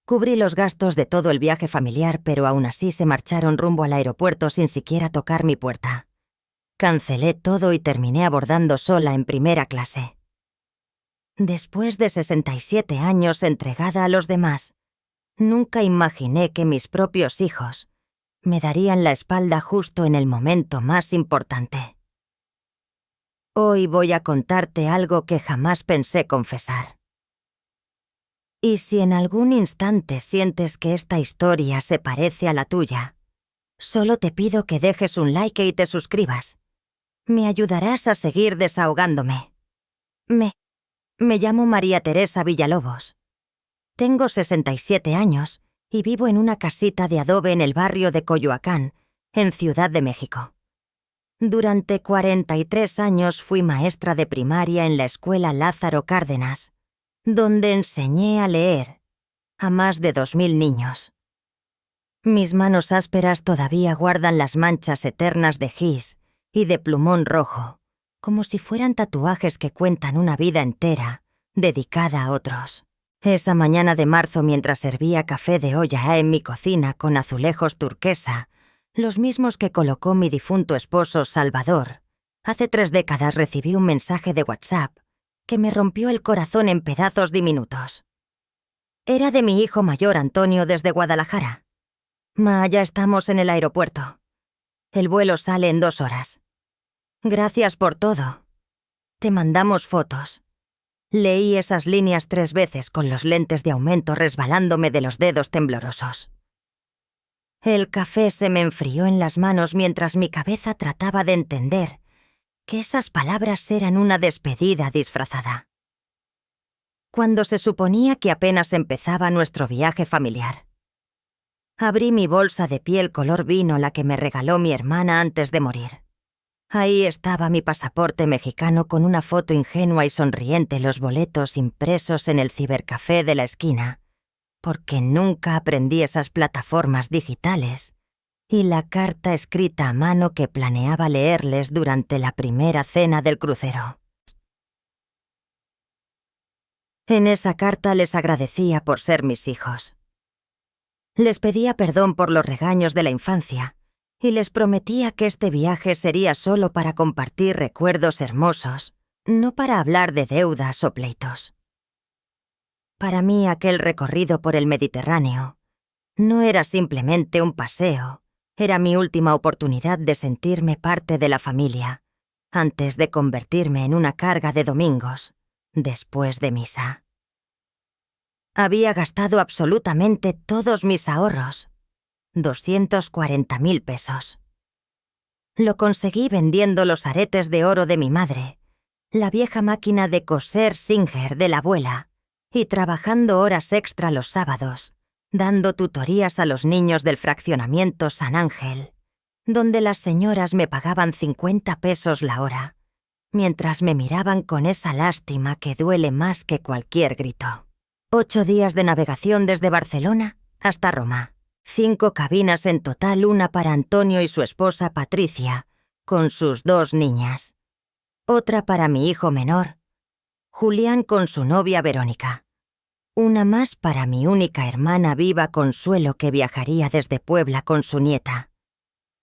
Cubrí los gastos de todo el viaje familiar, pero aún así se marcharon rumbo al aeropuerto sin siquiera tocar mi puerta. Cancelé todo y terminé abordando sola en primera clase. Después de 67 años entregada a los demás, nunca imaginé que mis propios hijos me darían la espalda justo en el momento más importante. Hoy voy a contarte algo que jamás pensé confesar. Y si en algún instante sientes que esta historia se parece a la tuya, solo te pido que dejes un like y te suscribas. Me ayudarás a seguir desahogándome. Me llamo María Teresa Villalobos. Tengo 67 años y vivo en una casita de adobe en el barrio de Coyoacán, en Ciudad de México. Durante 43 años fui maestra de primaria en la escuela Lázaro Cárdenas, donde enseñé a leer a más de 2000 niños. Mis manos ásperas todavía guardan las manchas eternas de gis y de plumón rojo, como si fueran tatuajes que cuentan una vida entera, dedicada a otros. Esa mañana de marzo, mientras servía café de olla en mi cocina con azulejos turquesa, los mismos que colocó mi difunto esposo Salvador, hace 3 décadas recibí un mensaje de WhatsApp que me rompió el corazón en pedazos diminutos. Era de mi hijo mayor Antonio desde Guadalajara. Ma, ya estamos en el aeropuerto. El vuelo sale en 2 horas. Gracias por todo. Te mandamos fotos. Leí esas líneas 3 veces con los lentes de aumento resbalándome de los dedos temblorosos. El café se me enfrió en las manos mientras mi cabeza trataba de entender que esas palabras eran una despedida disfrazada. Cuando se suponía que apenas empezaba nuestro viaje familiar, abrí mi bolsa de piel color vino, la que me regaló mi hermana antes de morir. Ahí estaba mi pasaporte mexicano con una foto ingenua y sonriente, los boletos impresos en el cibercafé de la esquina, porque nunca aprendí esas plataformas digitales, y la carta escrita a mano que planeaba leerles durante la primera cena del crucero. En esa carta les agradecía por ser mis hijos. Les pedía perdón por los regaños de la infancia, y les prometía que este viaje sería solo para compartir recuerdos hermosos, no para hablar de deudas o pleitos. Para mí aquel recorrido por el Mediterráneo no era simplemente un paseo, era mi última oportunidad de sentirme parte de la familia, antes de convertirme en una carga de domingos, después de misa. Había gastado absolutamente todos mis ahorros, 240,000 pesos. Lo conseguí vendiendo los aretes de oro de mi madre, la vieja máquina de coser Singer de la abuela, y trabajando horas extra los sábados, dando tutorías a los niños del fraccionamiento San Ángel, donde las señoras me pagaban 50 pesos la hora, mientras me miraban con esa lástima que duele más que cualquier grito. 8 días de navegación desde Barcelona hasta Roma. 5 cabinas en total, una para Antonio y su esposa Patricia, con sus 2 niñas. Otra para mi hijo menor, Julián, con su novia Verónica. Una más para mi única hermana viva, Consuelo, que viajaría desde Puebla con su nieta.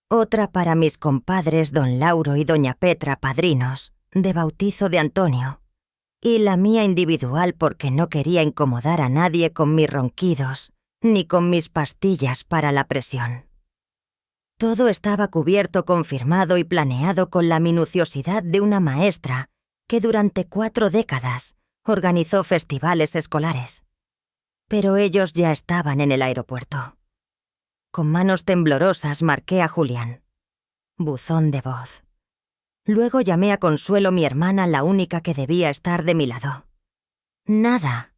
Otra para mis compadres don Lauro y doña Petra, padrinos de bautizo de Antonio. Y la mía individual, porque no quería incomodar a nadie con mis ronquidos, ni con mis pastillas para la presión. Todo estaba cubierto, confirmado y planeado con la minuciosidad de una maestra que durante 4 décadas organizó festivales escolares. Pero ellos ya estaban en el aeropuerto. Con manos temblorosas marqué a Julián. Buzón de voz. Luego llamé a Consuelo, mi hermana, la única que debía estar de mi lado. Nada.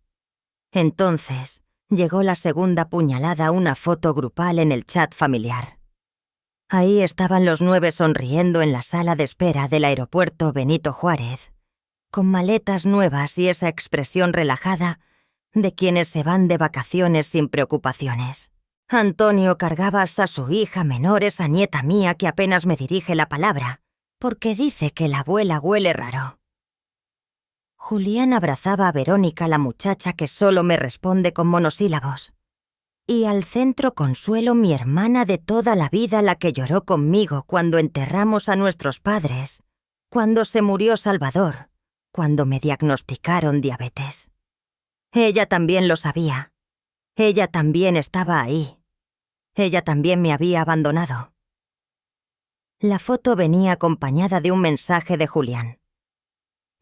Entonces llegó la segunda puñalada, una foto grupal en el chat familiar. Ahí estaban los 9 sonriendo en la sala de espera del aeropuerto Benito Juárez, con maletas nuevas y esa expresión relajada de quienes se van de vacaciones sin preocupaciones. Antonio cargaba a su hija menor, esa nieta mía que apenas me dirige la palabra, porque dice que la abuela huele raro. Julián abrazaba a Verónica, la muchacha que solo me responde con monosílabos. Y al centro Consuelo, mi hermana de toda la vida, la que lloró conmigo cuando enterramos a nuestros padres, cuando se murió Salvador, cuando me diagnosticaron diabetes. Ella también lo sabía. Ella también estaba ahí. Ella también me había abandonado. La foto venía acompañada de un mensaje de Julián.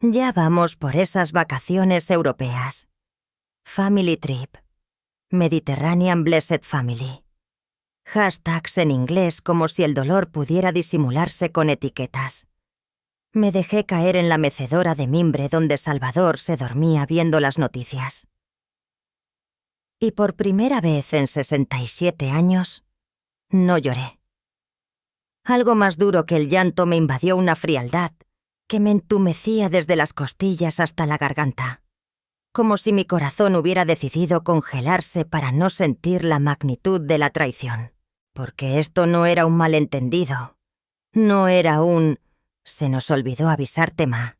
Ya vamos por esas vacaciones europeas. Family trip. Mediterranean Blessed Family. Hashtags en inglés como si el dolor pudiera disimularse con etiquetas. Me dejé caer en la mecedora de mimbre donde Salvador se dormía viendo las noticias. Y por primera vez en 67 años, no lloré. Algo más duro que el llanto me invadió una frialdad que me entumecía desde las costillas hasta la garganta, como si mi corazón hubiera decidido congelarse para no sentir la magnitud de la traición. Porque esto no era un malentendido, no era un «se nos olvidó avisarte, ma».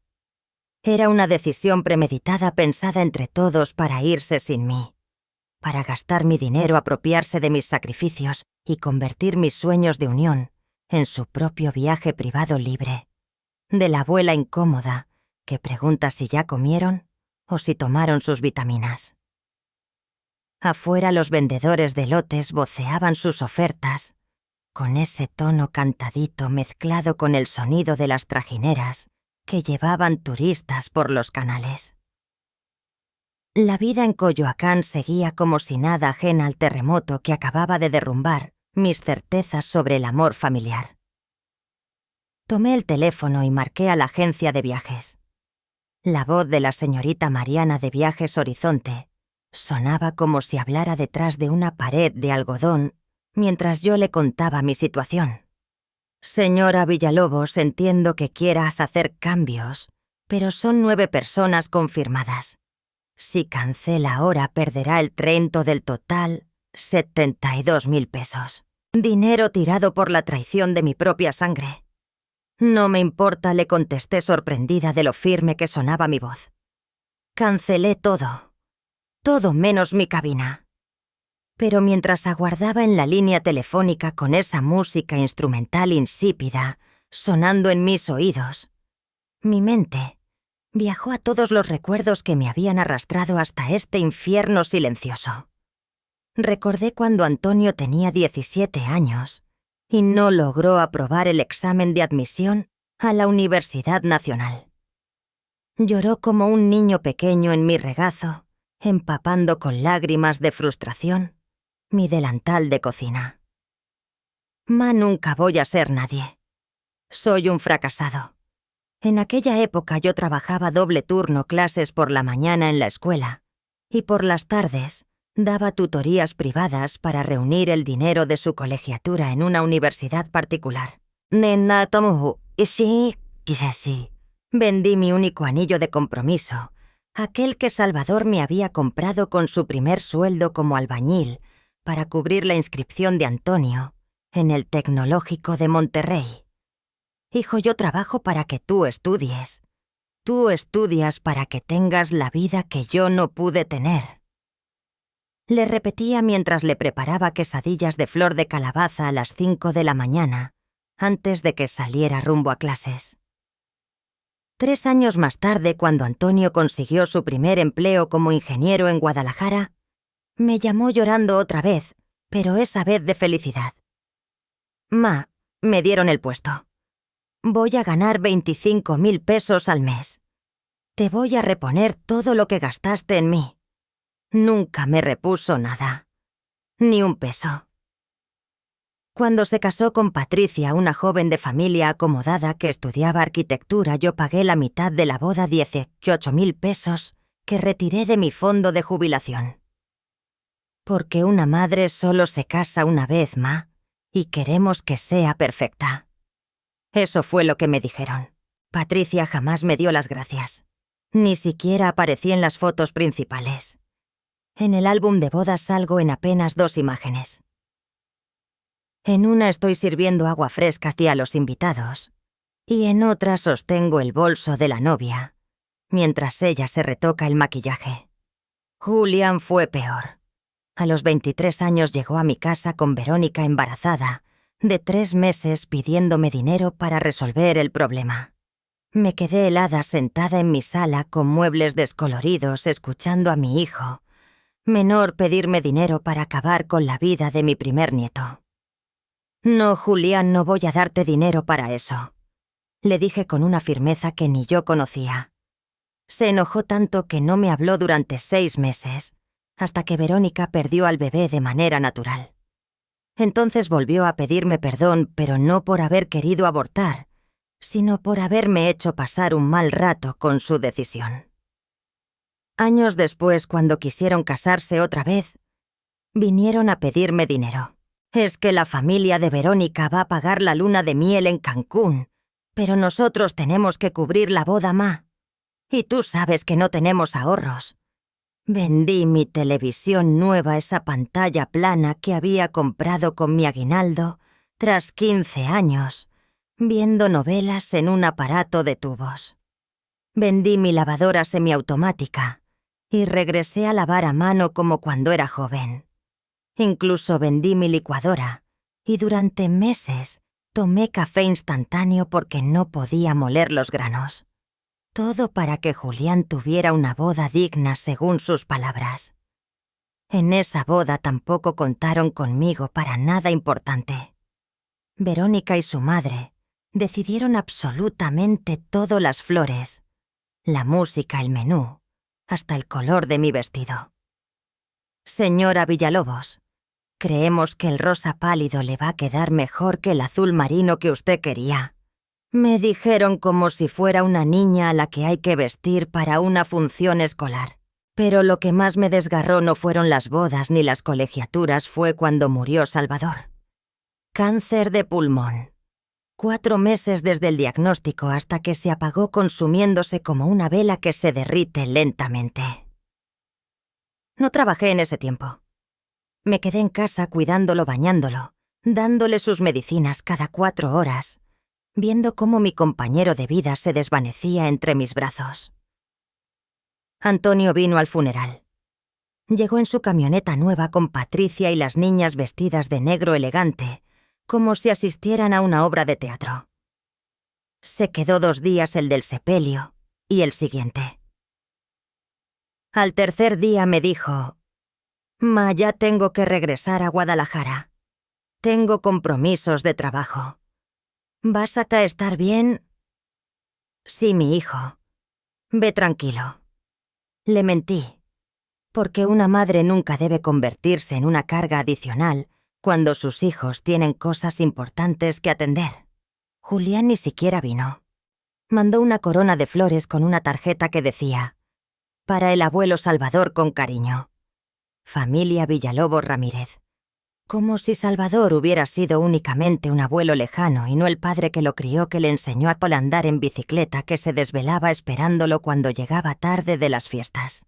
Era una decisión premeditada pensada entre todos para irse sin mí, para gastar mi dinero, apropiarse de mis sacrificios y convertir mis sueños de unión en su propio viaje privado libre, de la abuela incómoda que pregunta si ya comieron o si tomaron sus vitaminas. Afuera los vendedores de lotes voceaban sus ofertas, con ese tono cantadito mezclado con el sonido de las trajineras que llevaban turistas por los canales. La vida en Coyoacán seguía como si nada ajena al terremoto que acababa de derrumbar mis certezas sobre el amor familiar. Tomé el teléfono y marqué a la agencia de viajes. La voz de la señorita Mariana de Viajes Horizonte sonaba como si hablara detrás de una pared de algodón mientras yo le contaba mi situación. Señora Villalobos, entiendo que quieras hacer cambios, pero son 9 personas confirmadas. Si cancela ahora perderá el 30 del total, 72.000 pesos. Dinero tirado por la traición de mi propia sangre. No me importa, le contesté sorprendida de lo firme que sonaba mi voz. Cancelé todo. Todo menos mi cabina. Pero mientras aguardaba en la línea telefónica con esa música instrumental insípida sonando en mis oídos, mi mente viajó a todos los recuerdos que me habían arrastrado hasta este infierno silencioso. Recordé cuando Antonio tenía 17 años y no logró aprobar el examen de admisión a la Universidad Nacional. Lloró como un niño pequeño en mi regazo, empapando con lágrimas de frustración mi delantal de cocina. Ma, nunca voy a ser nadie. Soy un fracasado. En aquella época yo trabajaba doble turno, clases por la mañana en la escuela y por las tardes daba tutorías privadas para reunir el dinero de su colegiatura en una universidad particular. Vendí mi único anillo de compromiso, aquel que Salvador me había comprado con su primer sueldo como albañil para cubrir la inscripción de Antonio en el Tecnológico de Monterrey. Hijo, yo trabajo para que tú estudies. Tú estudias para que tengas la vida que yo no pude tener. Le repetía mientras le preparaba quesadillas de flor de calabaza a las 5 de la mañana, antes de que saliera rumbo a clases. 3 años más tarde, cuando Antonio consiguió su primer empleo como ingeniero en Guadalajara, me llamó llorando otra vez, pero esa vez de felicidad. Ma, me dieron el puesto. Voy a ganar 25.000 pesos al mes. Te voy a reponer todo lo que gastaste en mí. Nunca me repuso nada. Ni un peso. Cuando se casó con Patricia, una joven de familia acomodada que estudiaba arquitectura, yo pagué la mitad de la boda, 18.000 pesos, que retiré de mi fondo de jubilación. Porque una madre solo se casa una vez, ma, y queremos que sea perfecta. Eso fue lo que me dijeron. Patricia jamás me dio las gracias. Ni siquiera aparecí en las fotos principales. En el álbum de bodas salgo en apenas 2 imágenes. En una estoy sirviendo agua fresca a los invitados, y en otra sostengo el bolso de la novia, mientras ella se retoca el maquillaje. Julián fue peor. A los 23 años llegó a mi casa con Verónica embarazada, de 3 meses pidiéndome dinero para resolver el problema. Me quedé helada sentada en mi sala con muebles descoloridos escuchando a mi hijo, menor, pedirme dinero para acabar con la vida de mi primer nieto. «No, Julián, no voy a darte dinero para eso», le dije con una firmeza que ni yo conocía. Se enojó tanto que no me habló durante 6 meses, hasta que Verónica perdió al bebé de manera natural. Entonces volvió a pedirme perdón, pero no por haber querido abortar, sino por haberme hecho pasar un mal rato con su decisión. Años después, cuando quisieron casarse otra vez, vinieron a pedirme dinero. «Es que la familia de Verónica va a pagar la luna de miel en Cancún, pero nosotros tenemos que cubrir la boda, ma. Y tú sabes que no tenemos ahorros». Vendí mi televisión nueva, esa pantalla plana que había comprado con mi aguinaldo, tras 15 años, viendo novelas en un aparato de tubos. Vendí mi lavadora semiautomática y regresé a lavar a mano como cuando era joven. Incluso vendí mi licuadora y durante meses tomé café instantáneo porque no podía moler los granos. Todo para que Julián tuviera una boda digna según sus palabras. En esa boda tampoco contaron conmigo para nada importante. Verónica y su madre decidieron absolutamente todo: las flores, la música, el menú, hasta el color de mi vestido. «Señora Villalobos, creemos que el rosa pálido le va a quedar mejor que el azul marino que usted quería», me dijeron como si fuera una niña a la que hay que vestir para una función escolar. Pero lo que más me desgarró no fueron las bodas ni las colegiaturas, fue cuando murió Salvador. Cáncer de pulmón. 4 meses desde el diagnóstico hasta que se apagó consumiéndose como una vela que se derrite lentamente. No trabajé en ese tiempo. Me quedé en casa cuidándolo, bañándolo, dándole sus medicinas cada 4 horas, viendo cómo mi compañero de vida se desvanecía entre mis brazos. Antonio vino al funeral. Llegó en su camioneta nueva con Patricia y las niñas vestidas de negro elegante, como si asistieran a una obra de teatro. Se quedó 2 días el del sepelio y el siguiente. Al tercer día me dijo: «Ma, ya tengo que regresar a Guadalajara. Tengo compromisos de trabajo. ¿Vas a estar bien?» «Sí, mi hijo. Ve tranquilo». Le mentí, porque una madre nunca debe convertirse en una carga adicional cuando sus hijos tienen cosas importantes que atender. Julián ni siquiera vino. Mandó una corona de flores con una tarjeta que decía: «Para el abuelo Salvador con cariño. Familia Villalobos Ramírez». Como si Salvador hubiera sido únicamente un abuelo lejano y no el padre que lo crió, que le enseñó a andar en bicicleta, que se desvelaba esperándolo cuando llegaba tarde de las fiestas.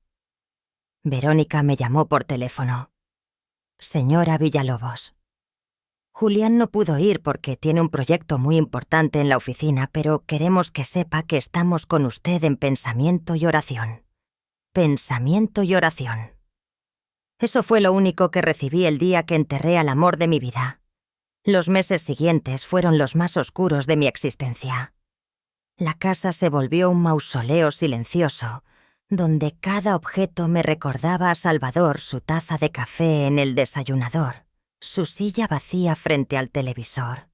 Verónica me llamó por teléfono. «Señora Villalobos, Julián no pudo ir porque tiene un proyecto muy importante en la oficina, pero queremos que sepa que estamos con usted en pensamiento y oración. Pensamiento y oración». Eso fue lo único que recibí el día que enterré al amor de mi vida. Los meses siguientes fueron los más oscuros de mi existencia. La casa se volvió un mausoleo silencioso, donde cada objeto me recordaba a Salvador: su taza de café en el desayunador, su silla vacía frente al televisor,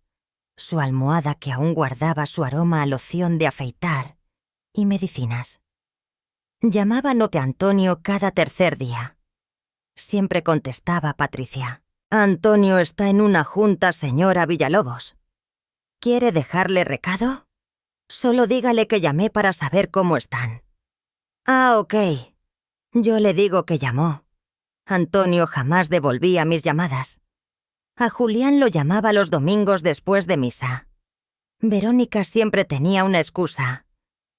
su almohada que aún guardaba su aroma a loción de afeitar y medicinas. Llamaba a Antonio cada tercer día. Siempre contestaba Patricia: «Antonio está en una junta, señora Villalobos. ¿Quiere dejarle recado? Solo dígale que llamé para saber cómo están». «Ah, ok». Yo le digo que llamó. Antonio jamás devolvía mis llamadas. A Julián lo llamaba los domingos después de misa. Verónica siempre tenía una excusa: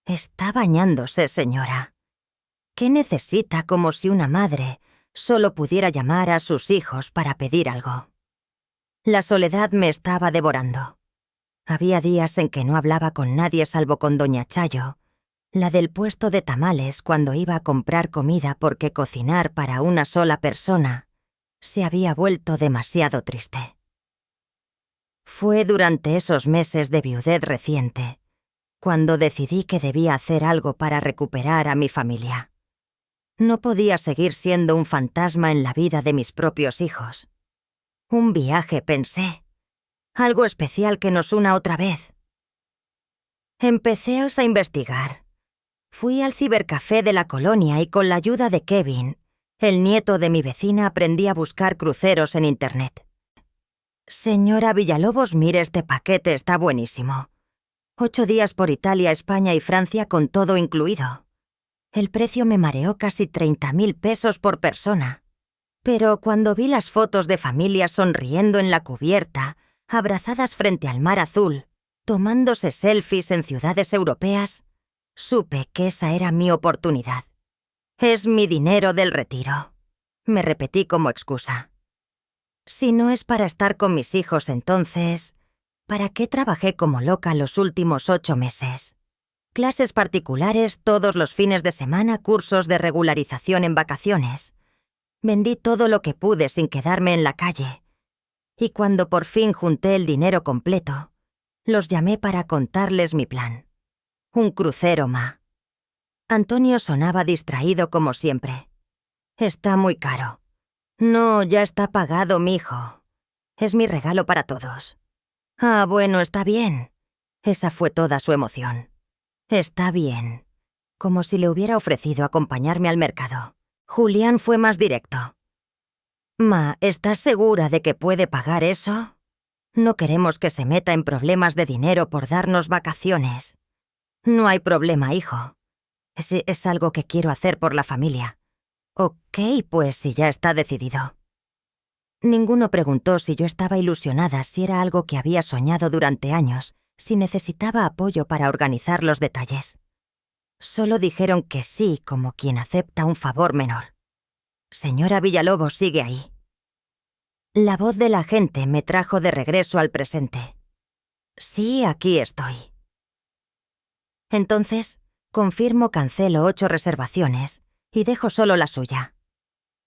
«Está bañándose, señora». ¿Qué necesita? Como si una madre solo pudiera llamar a sus hijos para pedir algo. La soledad me estaba devorando. Había días en que no hablaba con nadie salvo con doña Chayo, la del puesto de tamales, cuando iba a comprar comida, porque cocinar para una sola persona se había vuelto demasiado triste. Fue durante esos meses de viudez reciente cuando decidí que debía hacer algo para recuperar a mi familia. No podía seguir siendo un fantasma en la vida de mis propios hijos. Un viaje, pensé. Algo especial que nos una otra vez. Empecé a investigar. Fui al cibercafé de la colonia y con la ayuda de Kevin, el nieto de mi vecina, aprendí a buscar cruceros en Internet. Señora Villalobos, mire, este paquete está buenísimo. 8 días por Italia, España y Francia con todo incluido. El precio me mareó casi 30.000 pesos por persona. Pero cuando vi las fotos de familias sonriendo en la cubierta, abrazadas frente al mar azul, tomándose selfies en ciudades europeas, supe que esa era mi oportunidad. Es mi dinero del retiro, me repetí como excusa. Si no es para estar con mis hijos, entonces, ¿para qué trabajé como loca los últimos 8 meses? Clases particulares todos los fines de semana, cursos de regularización en vacaciones. Vendí todo lo que pude sin quedarme en la calle. Y cuando por fin junté el dinero completo, los llamé para contarles mi plan. Un crucero, ma. Antonio sonaba distraído como siempre. Está muy caro. No, ya está pagado, mijo. Es mi regalo para todos. Ah, bueno, está bien. Esa fue toda su emoción. Está bien. Como si le hubiera ofrecido acompañarme al mercado. Julián fue más directo. Ma, ¿estás segura de que puede pagar eso? No queremos que se meta en problemas de dinero por darnos vacaciones. No hay problema, hijo. Es algo que quiero hacer por la familia. Ok, pues si ya está decidido. Ninguno preguntó si yo estaba ilusionada, si era algo que había soñado durante años, si necesitaba apoyo para organizar los detalles. Solo dijeron que sí, como quien acepta un favor menor. Señora Villalobos sigue ahí. La voz de la gente me trajo de regreso al presente. Sí, aquí estoy. Entonces, confirmo, cancelo 8 reservaciones y dejo solo la suya.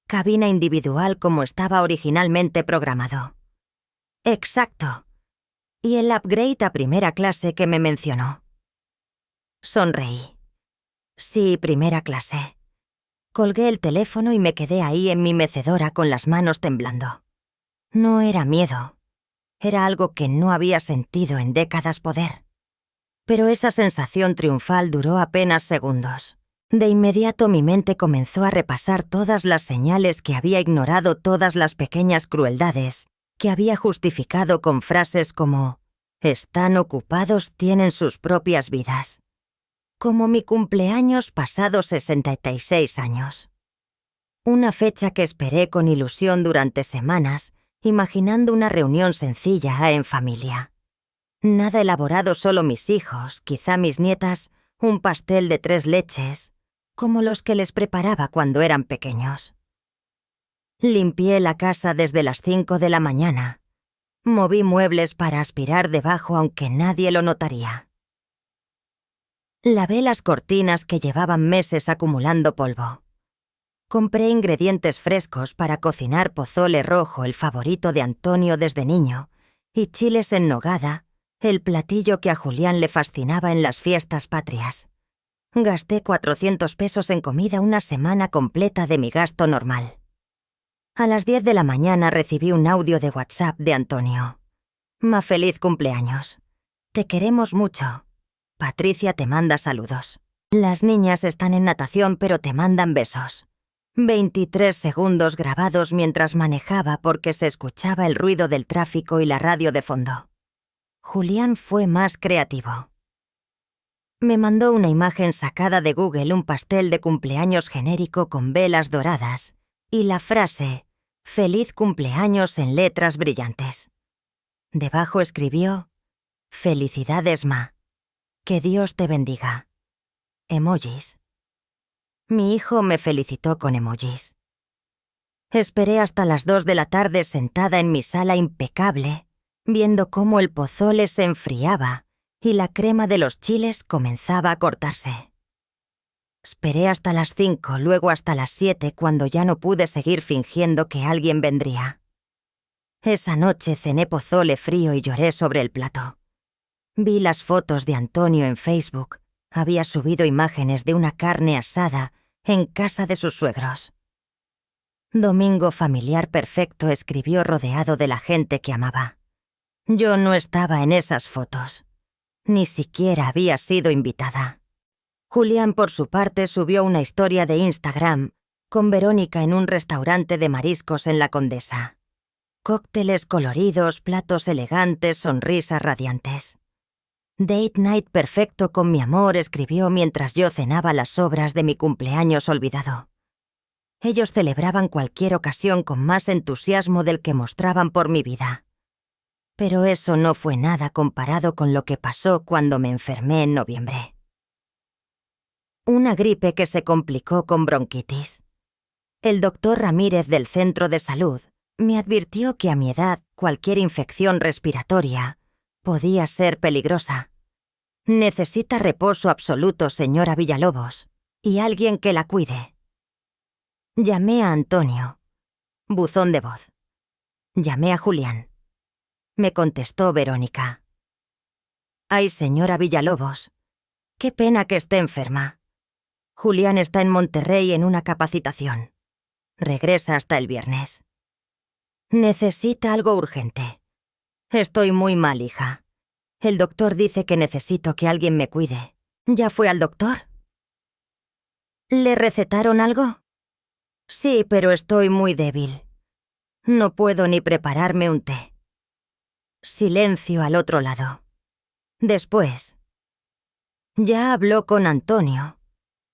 Cabina individual como estaba originalmente programado. Exacto. Y el upgrade a primera clase que me mencionó. Sonreí. Sí, primera clase. Colgué el teléfono y me quedé ahí en mi mecedora con las manos temblando. No era miedo. Era algo que no había sentido en décadas poder. Pero esa sensación triunfal duró apenas segundos. De inmediato mi mente comenzó a repasar todas las señales que había ignorado, todas las pequeñas crueldades que había justificado con frases como «están ocupados, tienen sus propias vidas». Como mi cumpleaños pasado 66 años. Una fecha que esperé con ilusión durante semanas, imaginando una reunión sencilla en familia. Nada elaborado, solo mis hijos, quizá mis nietas, un pastel de 3 leches, como los que les preparaba cuando eran pequeños. Limpié la casa desde las 5 de la mañana. Moví muebles para aspirar debajo aunque nadie lo notaría. Lavé las cortinas que llevaban meses acumulando polvo. Compré ingredientes frescos para cocinar pozole rojo, el favorito de Antonio desde niño, y chiles en nogada, el platillo que a Julián le fascinaba en las fiestas patrias. Gasté 400 pesos en comida, una semana completa de mi gasto normal. A las 10 de la mañana recibí un audio de WhatsApp de Antonio. Ma, feliz cumpleaños. Te queremos mucho. Patricia te manda saludos. Las niñas están en natación pero te mandan besos. 23 segundos grabados mientras manejaba porque se escuchaba el ruido del tráfico y la radio de fondo. Julián fue más creativo. Me mandó una imagen sacada de Google, un pastel de cumpleaños genérico con velas doradas y la frase «Feliz cumpleaños» en letras brillantes. Debajo escribió «Felicidades, ma. Que Dios te bendiga». Emojis. Mi hijo me felicitó con emojis. Esperé hasta las 2 de la tarde sentada en mi sala impecable, viendo cómo el pozole se enfriaba y la crema de los chiles comenzaba a cortarse. Esperé hasta las 5, luego hasta las 7, cuando ya no pude seguir fingiendo que alguien vendría. Esa noche cené pozole frío y lloré sobre el plato. Vi las fotos de Antonio en Facebook. Había subido imágenes de una carne asada en casa de sus suegros. Domingo familiar perfecto, escribió rodeado de la gente que amaba. Yo no estaba en esas fotos. Ni siquiera había sido invitada. Julián, por su parte, subió una historia de Instagram con Verónica en un restaurante de mariscos en La Condesa. Cócteles coloridos, platos elegantes, sonrisas radiantes. Date night perfecto con mi amor, escribió mientras yo cenaba las sobras de mi cumpleaños olvidado. Ellos celebraban cualquier ocasión con más entusiasmo del que mostraban por mi vida. Pero eso no fue nada comparado con lo que pasó cuando me enfermé en noviembre. Una gripe que se complicó con bronquitis. El doctor Ramírez del centro de salud me advirtió que a mi edad cualquier infección respiratoria podía ser peligrosa. Necesita reposo absoluto, señora Villalobos, y alguien que la cuide. Llamé a Antonio. Buzón de voz. Llamé a Julián. Me contestó Verónica. Ay, señora Villalobos, qué pena que esté enferma. Julián está en Monterrey en una capacitación. Regresa hasta el viernes. Necesita algo urgente. Estoy muy mal, hija. El doctor dice que necesito que alguien me cuide. ¿Ya fue al doctor? ¿Le recetaron algo? Sí, pero estoy muy débil. No puedo ni prepararme un té. Silencio al otro lado. Después. Ya habló con Antonio.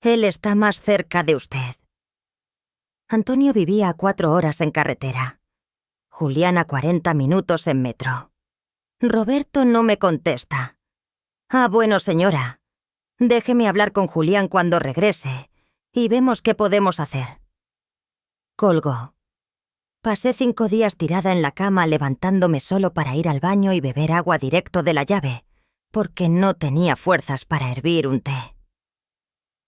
Él está más cerca de usted. Antonio vivía a 4 horas en carretera. Julián a 40 minutos en metro. Roberto no me contesta. Ah, bueno, señora. Déjeme hablar con Julián cuando regrese y vemos qué podemos hacer. Colgó. Pasé 5 días tirada en la cama levantándome solo para ir al baño y beber agua directo de la llave, porque no tenía fuerzas para hervir un té.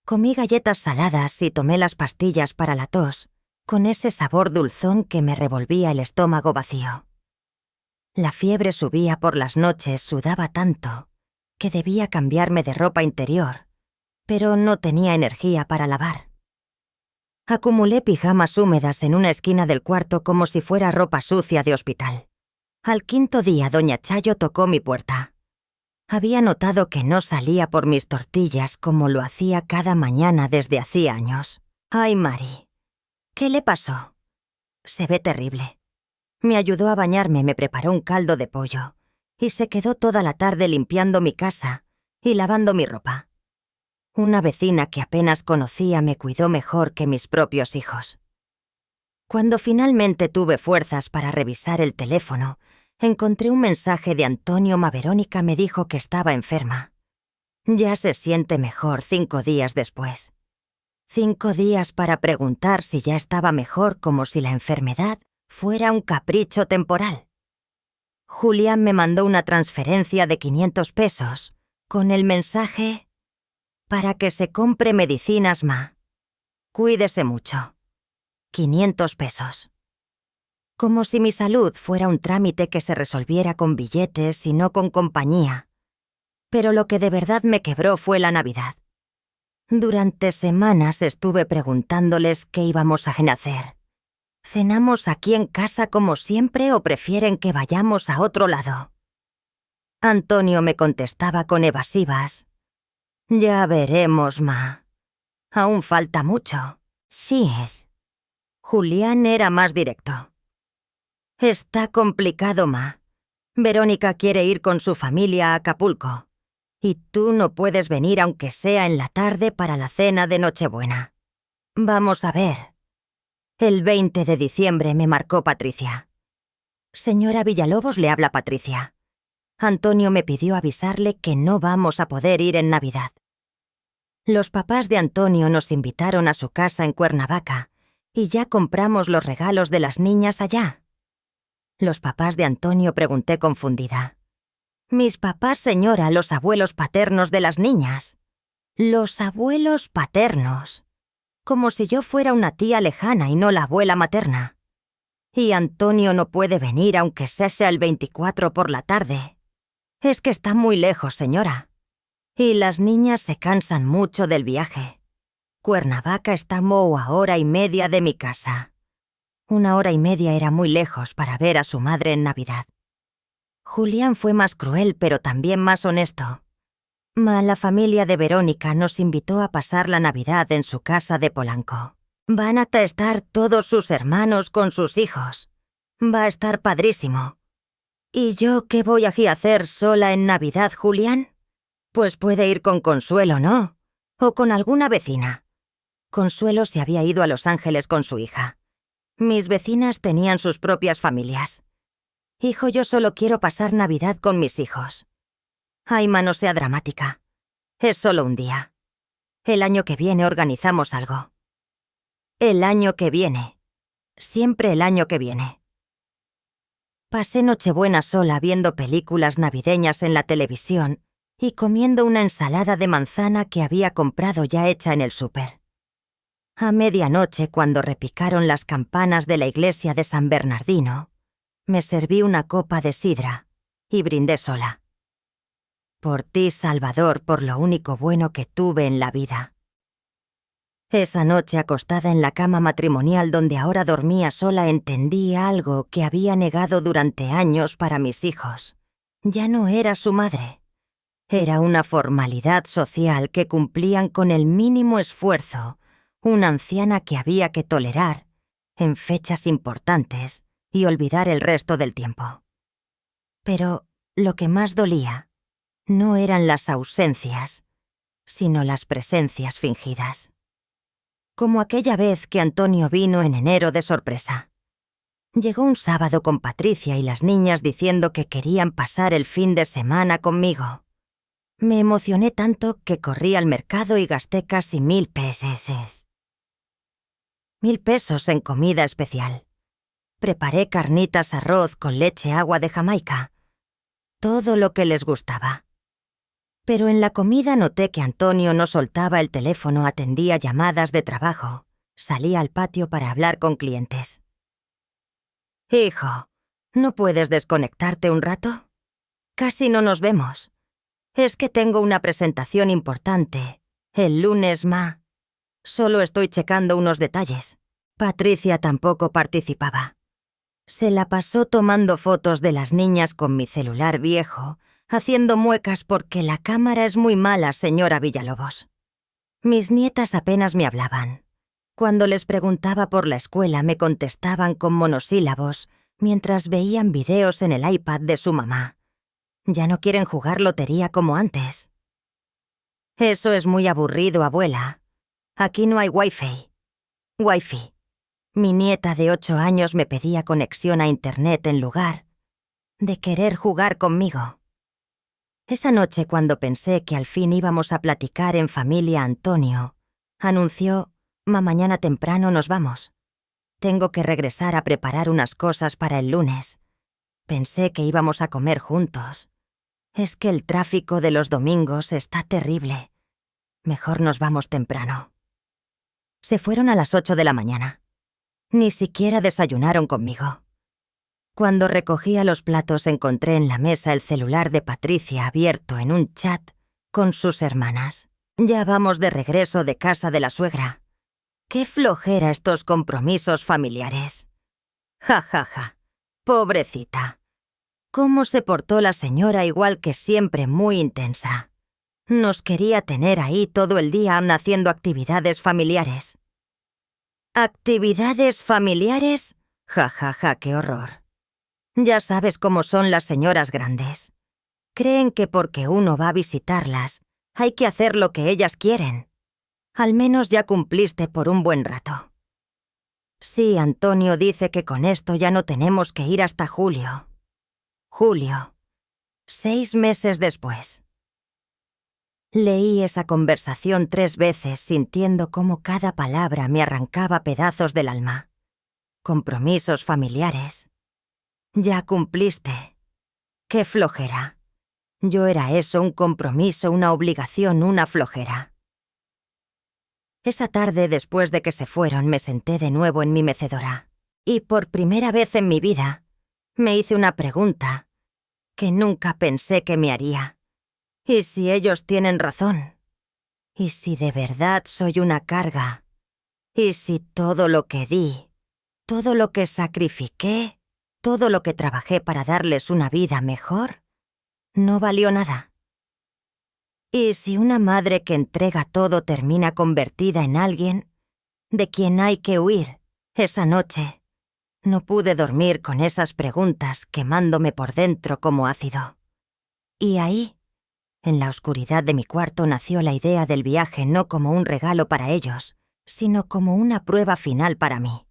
Comí galletas saladas y tomé las pastillas para la tos, con ese sabor dulzón que me revolvía el estómago vacío. La fiebre subía por las noches, sudaba tanto, que debía cambiarme de ropa interior, pero no tenía energía para lavar. Acumulé pijamas húmedas en una esquina del cuarto como si fuera ropa sucia de hospital. Al 5.º día, doña Chayo tocó mi puerta. Había notado que no salía por mis tortillas como lo hacía cada mañana desde hacía años. Ay, Mari, ¿qué le pasó? Se ve terrible. Me ayudó a bañarme, me preparó un caldo de pollo y se quedó toda la tarde limpiando mi casa y lavando mi ropa. Una vecina que apenas conocía me cuidó mejor que mis propios hijos. Cuando finalmente tuve fuerzas para revisar el teléfono, encontré un mensaje de Antonio. Verónica me dijo que estaba enferma. Ya se siente mejor 5 días después. 5 días para preguntar si ya estaba mejor, como si la enfermedad fuera un capricho temporal. Julián me mandó una transferencia de 500 pesos con el mensaje: para que se compre medicinas, ma. Cuídese mucho. 500 pesos. Como si mi salud fuera un trámite que se resolviera con billetes y no con compañía. Pero lo que de verdad me quebró fue la Navidad. Durante semanas estuve preguntándoles qué íbamos a hacer. ¿Cenamos aquí en casa como siempre o prefieren que vayamos a otro lado? Antonio me contestaba con evasivas. Ya veremos, ma. Aún falta mucho. Sí es. Julián era más directo. Está complicado, ma. Verónica quiere ir con su familia a Acapulco. Y tú no puedes venir aunque sea en la tarde para la cena de Nochebuena. Vamos a ver. El 20 de diciembre me marcó Patricia. Señora Villalobos, le habla Patricia. Antonio me pidió avisarle que no vamos a poder ir en Navidad. Los papás de Antonio nos invitaron a su casa en Cuernavaca y ya compramos los regalos de las niñas allá. Los papás de Antonio, pregunté confundida. Mis papás, señora, los abuelos paternos de las niñas. Los abuelos paternos. Como si yo fuera una tía lejana y no la abuela materna. Y Antonio no puede venir aunque sea el 24 por la tarde. Es que está muy lejos, señora. Y las niñas se cansan mucho del viaje. Cuernavaca está a hora y media de mi casa. 1 hora y media era muy lejos para ver a su madre en Navidad. Julián fue más cruel, pero también más honesto. La familia de Verónica nos invitó a pasar la Navidad en su casa de Polanco. Van a estar todos sus hermanos con sus hijos. Va a estar padrísimo. ¿Y yo qué voy aquí a hacer sola en Navidad, Julián? Pues puede ir con Consuelo, ¿no? O con alguna vecina. Consuelo se había ido a Los Ángeles con su hija. Mis vecinas tenían sus propias familias. Hijo, yo solo quiero pasar Navidad con mis hijos. Aima, no sea dramática. Es solo un día. El año que viene organizamos algo. El año que viene. Siempre el año que viene. Pasé Nochebuena sola viendo películas navideñas en la televisión y comiendo una ensalada de manzana que había comprado ya hecha en el súper. A medianoche, cuando repicaron las campanas de la iglesia de San Bernardino, me serví una copa de sidra y brindé sola. Por ti, Salvador, por lo único bueno que tuve en la vida. Esa noche, acostada en la cama matrimonial donde ahora dormía sola, entendí algo que había negado durante años para mis hijos. Ya no era su madre. Era una formalidad social que cumplían con el mínimo esfuerzo, una anciana que había que tolerar en fechas importantes y olvidar el resto del tiempo. Pero lo que más dolía no eran las ausencias, sino las presencias fingidas. Como aquella vez que Antonio vino en enero de sorpresa. Llegó un sábado con Patricia y las niñas diciendo que querían pasar el fin de semana conmigo. Me emocioné tanto que corrí al mercado y gasté casi 1.000 pesos. 1.000 pesos en comida especial. Preparé carnitas, arroz con leche, agua de Jamaica. Todo lo que les gustaba. Pero en la comida noté que Antonio no soltaba el teléfono, atendía llamadas de trabajo. Salía al patio para hablar con clientes. Hijo, ¿no puedes desconectarte un rato? Casi no nos vemos. Es que tengo una presentación importante. El lunes, ma. Solo estoy checando unos detalles. Patricia tampoco participaba. Se la pasó tomando fotos de las niñas con mi celular viejo, haciendo muecas porque la cámara es muy mala, señora Villalobos. Mis nietas apenas me hablaban. Cuando les preguntaba por la escuela me contestaban con monosílabos mientras veían videos en el iPad de su mamá. Ya no quieren jugar lotería como antes. Eso es muy aburrido, abuela. Aquí no hay wifi. Wifi. Mi nieta de 8 años me pedía conexión a internet en lugar de querer jugar conmigo. Esa noche, cuando pensé que al fin íbamos a platicar en familia, Antonio anunció: mañana temprano nos vamos. Tengo que regresar a preparar unas cosas para el lunes. Pensé que íbamos a comer juntos. Es que el tráfico de los domingos está terrible. Mejor nos vamos temprano. Se fueron a las 8 de la mañana. Ni siquiera desayunaron conmigo. Cuando recogía los platos encontré en la mesa el celular de Patricia abierto en un chat con sus hermanas. Ya vamos de regreso de casa de la suegra. Qué flojera estos compromisos familiares. Ja, ja, ja. Pobrecita. Cómo se portó la señora, igual que siempre, muy intensa. Nos quería tener ahí todo el día haciendo actividades familiares. ¿Actividades familiares? Ja, ja, ja, qué horror. Ya sabes cómo son las señoras grandes. Creen que porque uno va a visitarlas, hay que hacer lo que ellas quieren. Al menos ya cumpliste por un buen rato. Sí, Antonio dice que con esto ya no tenemos que ir hasta julio. Julio. 6 meses después. Leí esa conversación 3 veces sintiendo cómo cada palabra me arrancaba pedazos del alma. Compromisos familiares. Ya cumpliste. Qué flojera. Yo era eso, un compromiso, una obligación, una flojera. Esa tarde, después de que se fueron, me senté de nuevo en mi mecedora. Y por primera vez en mi vida, me hice una pregunta que nunca pensé que me haría. ¿Y si ellos tienen razón? ¿Y si de verdad soy una carga? ¿Y si todo lo que di, todo lo que sacrifiqué, todo lo que trabajé para darles una vida mejor, no valió nada? ¿Y si una madre que entrega todo termina convertida en alguien de quien hay que huir? Esa noche no pude dormir con esas preguntas quemándome por dentro como ácido. Y ahí, en la oscuridad de mi cuarto, nació la idea del viaje no como un regalo para ellos, sino como una prueba final para mí.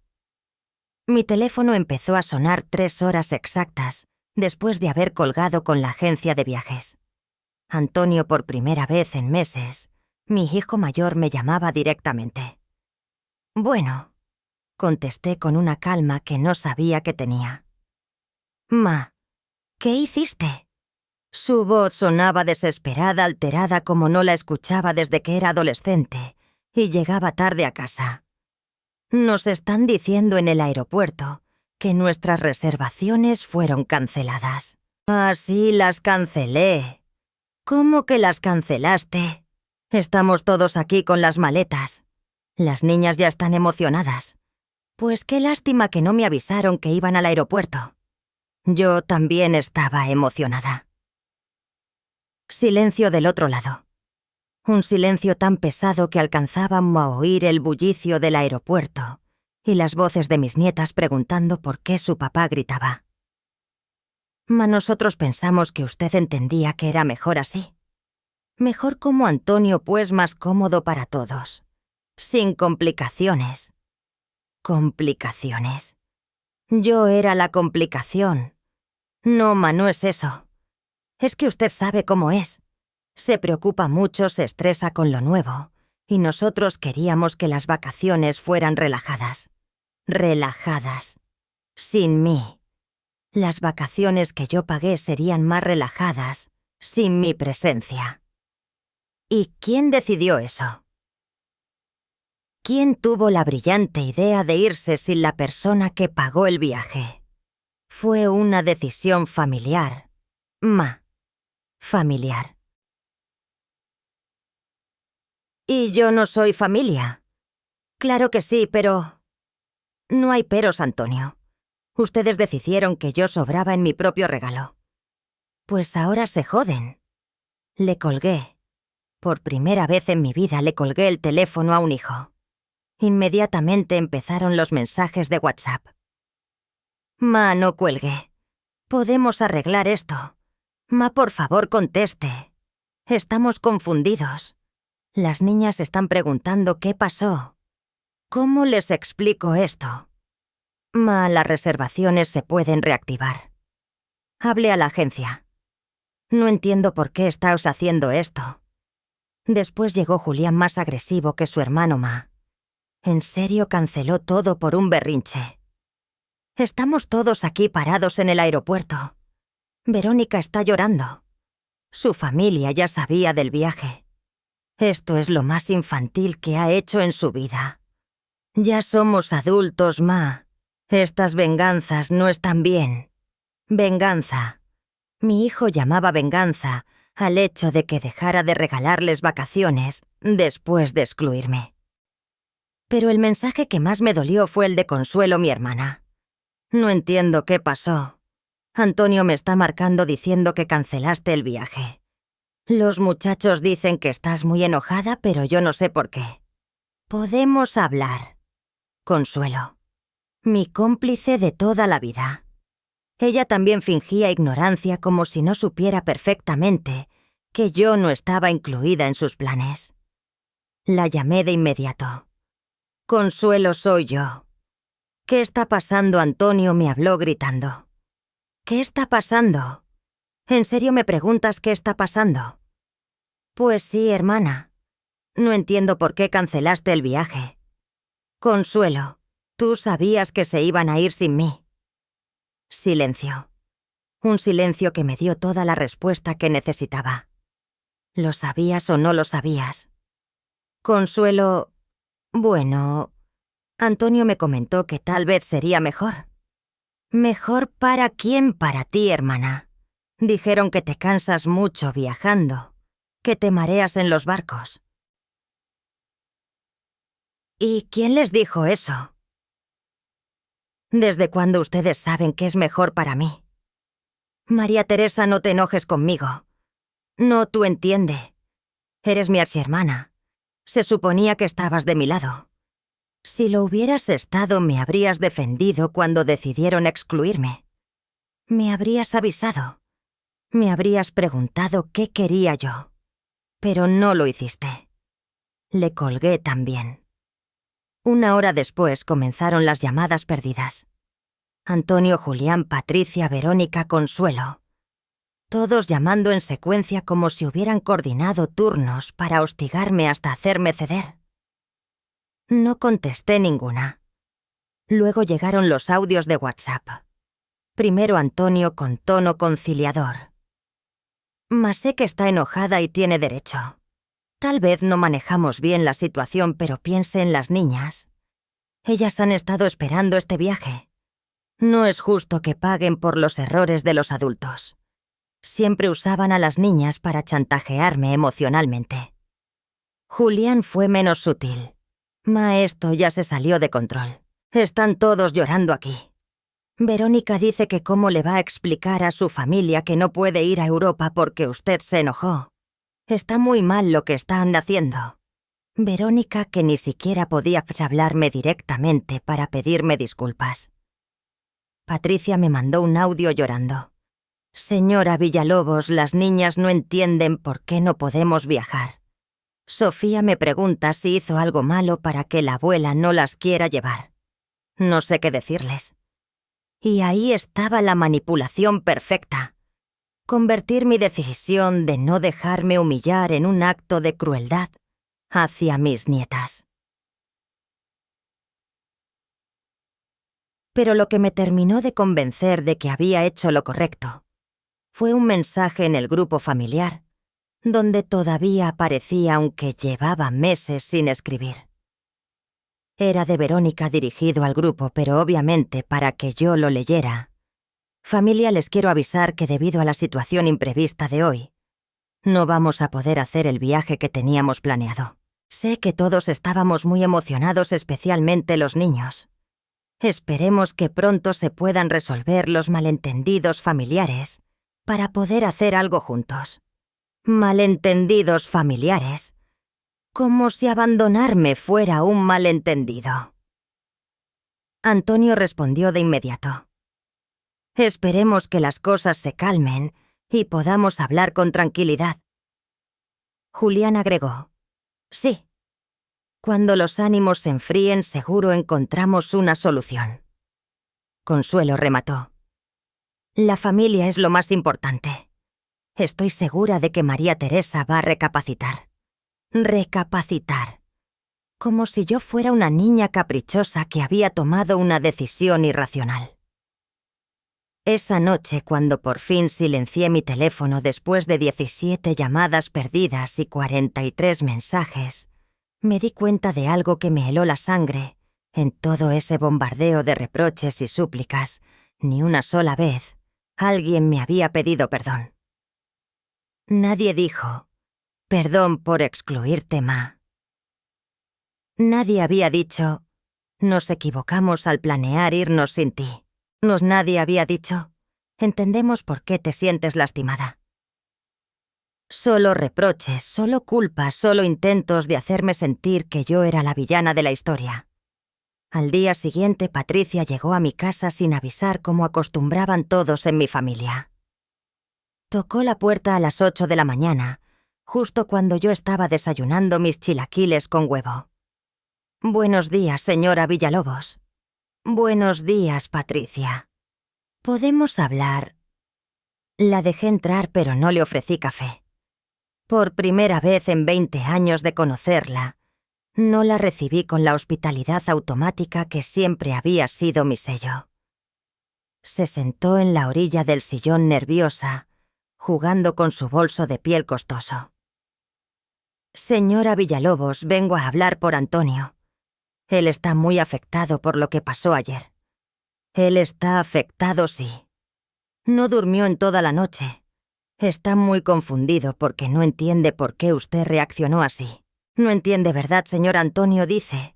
Mi teléfono empezó a sonar 3 horas exactas después de haber colgado con la agencia de viajes. Antonio, por primera vez en meses, mi hijo mayor, me llamaba directamente. «Bueno», contesté con una calma que no sabía que tenía. «Ma, ¿qué hiciste?» Su voz sonaba desesperada, alterada, como no la escuchaba desde que era adolescente y llegaba tarde a casa. «Nos están diciendo en el aeropuerto que nuestras reservaciones fueron canceladas». «Ah, sí, las cancelé». «¿Cómo que las cancelaste? Estamos todos aquí con las maletas. Las niñas ya están emocionadas. Pues qué lástima que no me avisaron que iban al aeropuerto». Yo también estaba emocionada. Silencio del otro lado. Un silencio tan pesado que alcanzábamos a oír el bullicio del aeropuerto y las voces de mis nietas preguntando por qué su papá gritaba. «Ma, nosotros pensamos que usted entendía que era mejor así. Mejor como Antonio, pues más cómodo para todos. Sin complicaciones». ¿Complicaciones? Yo era la complicación. No, ma, no es eso. Es que usted sabe cómo es. Se preocupa mucho, se estresa con lo nuevo, y nosotros queríamos que las vacaciones fueran relajadas. Relajadas. Sin mí. Las vacaciones que yo pagué serían más relajadas sin mi presencia. ¿Y quién decidió eso? ¿Quién tuvo la brillante idea de irse sin la persona que pagó el viaje? Fue una decisión familiar. Ma. Familiar. ¿Y yo no soy familia? Claro que sí, pero... No hay peros, Antonio. Ustedes decidieron que yo sobraba en mi propio regalo. Pues ahora se joden. Le colgué. Por primera vez en mi vida le colgué el teléfono a un hijo. Inmediatamente empezaron los mensajes de WhatsApp. «Ma, no cuelgue. Podemos arreglar esto. Ma, por favor, conteste. Estamos confundidos. Las niñas están preguntando qué pasó. ¿Cómo les explico esto? Ma, las reservaciones se pueden reactivar. Hable a la agencia. No entiendo por qué estáos haciendo esto». Después llegó Julián, más agresivo que su hermano Ma. En serio, canceló todo por un berrinche. Estamos todos aquí parados en el aeropuerto. Verónica está llorando. Su familia ya sabía del viaje. Esto es lo más infantil que ha hecho en su vida. Ya somos adultos, Ma. Estas venganzas no están bien. Venganza. Mi hijo llamaba venganza al hecho de que dejara de regalarles vacaciones después de excluirme. Pero el mensaje que más me dolió fue el de Consuelo, mi hermana. «No entiendo qué pasó. Antonio me está marcando diciendo que cancelaste el viaje. Los muchachos dicen que estás muy enojada, pero yo no sé por qué. Podemos hablar». Consuelo. Mi cómplice de toda la vida. Ella también fingía ignorancia, como si no supiera perfectamente que yo no estaba incluida en sus planes. La llamé de inmediato. «Consuelo, soy yo». «¿Qué está pasando, Antonio?», me habló gritando. «¿Qué está pasando? ¿En serio me preguntas qué está pasando?» «Pues sí, hermana. No entiendo por qué cancelaste el viaje. Consuelo, tú sabías que se iban a ir sin mí». Silencio. Un silencio que me dio toda la respuesta que necesitaba. ¿Lo sabías o no lo sabías? Consuelo, Bueno, Antonio me comentó que tal vez sería mejor. ¿Mejor para quién? Para ti, hermana. Dijeron que te cansas mucho viajando, que te mareas en los barcos. ¿Y quién les dijo eso? ¿Desde cuándo ustedes saben que es mejor para mí? María Teresa, no te enojes conmigo. No, tú entiende. Eres mi archihermana. Se suponía que estabas de mi lado. Si lo hubieras estado, me habrías defendido cuando decidieron excluirme. Me habrías avisado. Me habrías preguntado qué quería yo. Pero no lo hiciste. Le colgué también. 1 hora después comenzaron las llamadas perdidas. Antonio, Julián, Patricia, Verónica, Consuelo. Todos llamando en secuencia como si hubieran coordinado turnos para hostigarme hasta hacerme ceder. No contesté ninguna. Luego llegaron los audios de WhatsApp. Primero Antonio con tono conciliador. Mas sé que está enojada y tiene derecho. Tal vez no manejamos bien la situación, pero piense en las niñas. Ellas han estado esperando este viaje. No es justo que paguen por los errores de los adultos. Siempre usaban a las niñas para chantajearme emocionalmente. Julián fue menos sutil. Esto ya se salió de control. Están todos llorando aquí. Verónica dice que cómo le va a explicar a su familia que no puede ir a Europa porque usted se enojó. Está muy mal lo que están haciendo. Verónica, que ni siquiera podía hablarme directamente para pedirme disculpas. Patricia me mandó un audio llorando. Señora Villalobos, las niñas no entienden por qué no podemos viajar. Sofía me pregunta si hizo algo malo para que la abuela no las quiera llevar. No sé qué decirles. Y ahí estaba la manipulación perfecta. Convertir mi decisión de no dejarme humillar en un acto de crueldad hacia mis nietas. Pero lo que me terminó de convencer de que había hecho lo correcto fue un mensaje en el grupo familiar, donde todavía aparecía aunque llevaba meses sin escribir. Era de Verónica dirigido al grupo, pero obviamente para que yo lo leyera. Familia, les quiero avisar que debido a la situación imprevista de hoy, no vamos a poder hacer el viaje que teníamos planeado. Sé que todos estábamos muy emocionados, especialmente los niños. Esperemos que pronto se puedan resolver los malentendidos familiares para poder hacer algo juntos. Malentendidos familiares. Como si abandonarme fuera un malentendido. Antonio respondió de inmediato. Esperemos que las cosas se calmen y podamos hablar con tranquilidad. Julián agregó. Sí. Cuando los ánimos se enfríen, seguro encontramos una solución. Consuelo remató. La familia es lo más importante. Estoy segura de que María Teresa va a recapacitar. Recapacitar. Como si yo fuera una niña caprichosa que había tomado una decisión irracional. Esa noche, cuando por fin silencié mi teléfono después de 17 llamadas perdidas y 43 mensajes, me di cuenta de algo que me heló la sangre. En todo ese bombardeo de reproches y súplicas, ni una sola vez alguien me había pedido perdón. Nadie dijo, perdón por excluirte, Ma. Nadie había dicho, nos equivocamos al planear irnos sin ti. Nadie había dicho, entendemos por qué te sientes lastimada. Solo reproches, solo culpas, solo intentos de hacerme sentir que yo era la villana de la historia. Al día siguiente, Patricia llegó a mi casa sin avisar como acostumbraban todos en mi familia. Tocó la puerta a las 8 de la mañana, justo cuando yo estaba desayunando mis chilaquiles con huevo. Buenos días, señora Villalobos. Buenos días, Patricia. ¿Podemos hablar? La dejé entrar, pero no le ofrecí café. Por primera vez en 20 años de conocerla, no la recibí con la hospitalidad automática que siempre había sido mi sello. Se sentó en la orilla del sillón nerviosa, jugando con su bolso de piel costoso. Señora Villalobos, vengo a hablar por Antonio. Él está muy afectado por lo que pasó ayer. Él está afectado, sí. No durmió en toda la noche. Está muy confundido porque no entiende por qué usted reaccionó así. No entiende, ¿verdad, señor Antonio? Dice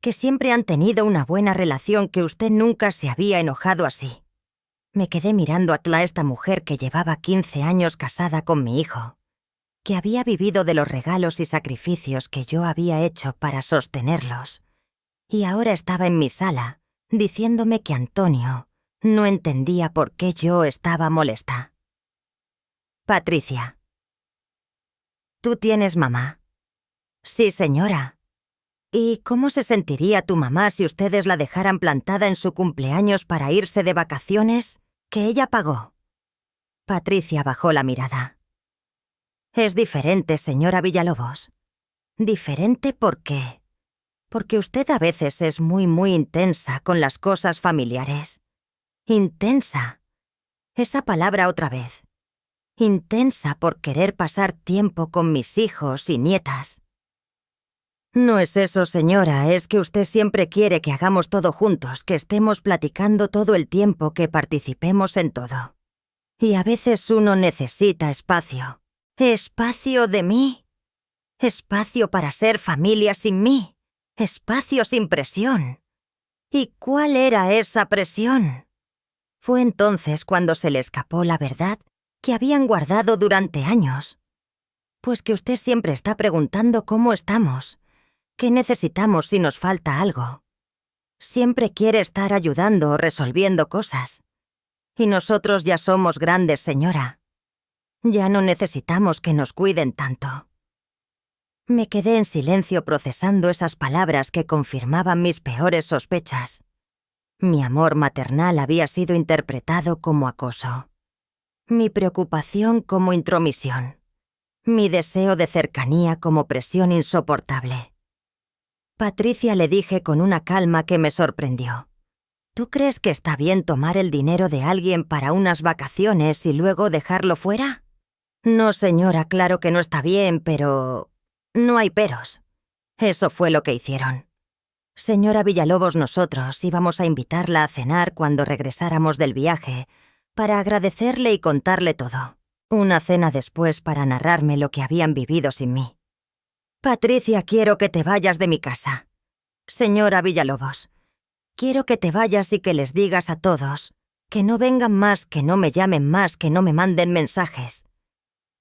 que siempre han tenido una buena relación, que usted nunca se había enojado así. Me quedé mirando a esta mujer que llevaba 15 años casada con mi hijo, que había vivido de los regalos y sacrificios que yo había hecho para sostenerlos, y ahora estaba en mi sala, diciéndome que Antonio no entendía por qué yo estaba molesta. Patricia. ¿Tú tienes mamá? Sí, señora. ¿Y cómo se sentiría tu mamá si ustedes la dejaran plantada en su cumpleaños para irse de vacaciones, que ella pagó? Patricia bajó la mirada. Es diferente, señora Villalobos. ¿Diferente por qué? Porque usted a veces es muy intensa con las cosas familiares. Intensa. Esa palabra otra vez. Intensa por querer pasar tiempo con mis hijos y nietas. No es eso, señora, es que usted siempre quiere que hagamos todo juntos, que estemos platicando todo el tiempo, que participemos en todo. Y a veces uno necesita espacio. ¿Espacio de mí? Espacio para ser familia sin mí. Espacio sin presión. ¿Y cuál era esa presión? Fue entonces cuando se le escapó la verdad que habían guardado durante años. Pues que usted siempre está preguntando cómo estamos, qué necesitamos si nos falta algo. Siempre quiere estar ayudando o resolviendo cosas. Y nosotros ya somos grandes, señora. Ya no necesitamos que nos cuiden tanto. Me quedé en silencio procesando esas palabras que confirmaban mis peores sospechas. Mi amor maternal había sido interpretado como acoso. Mi preocupación como intromisión. Mi deseo de cercanía como presión insoportable. Patricia, le dije con una calma que me sorprendió. ¿Tú crees que está bien tomar el dinero de alguien para unas vacaciones y luego dejarlo fuera? No, señora, claro que no está bien, pero... no hay peros. Eso fue lo que hicieron. Señora Villalobos, nosotros íbamos a invitarla a cenar cuando regresáramos del viaje, para agradecerle y contarle todo. Una cena después para narrarme lo que habían vivido sin mí. Patricia, quiero que te vayas de mi casa. Señora Villalobos, quiero que te vayas y que les digas a todos que no vengan más, que no me llamen más, que no me manden mensajes.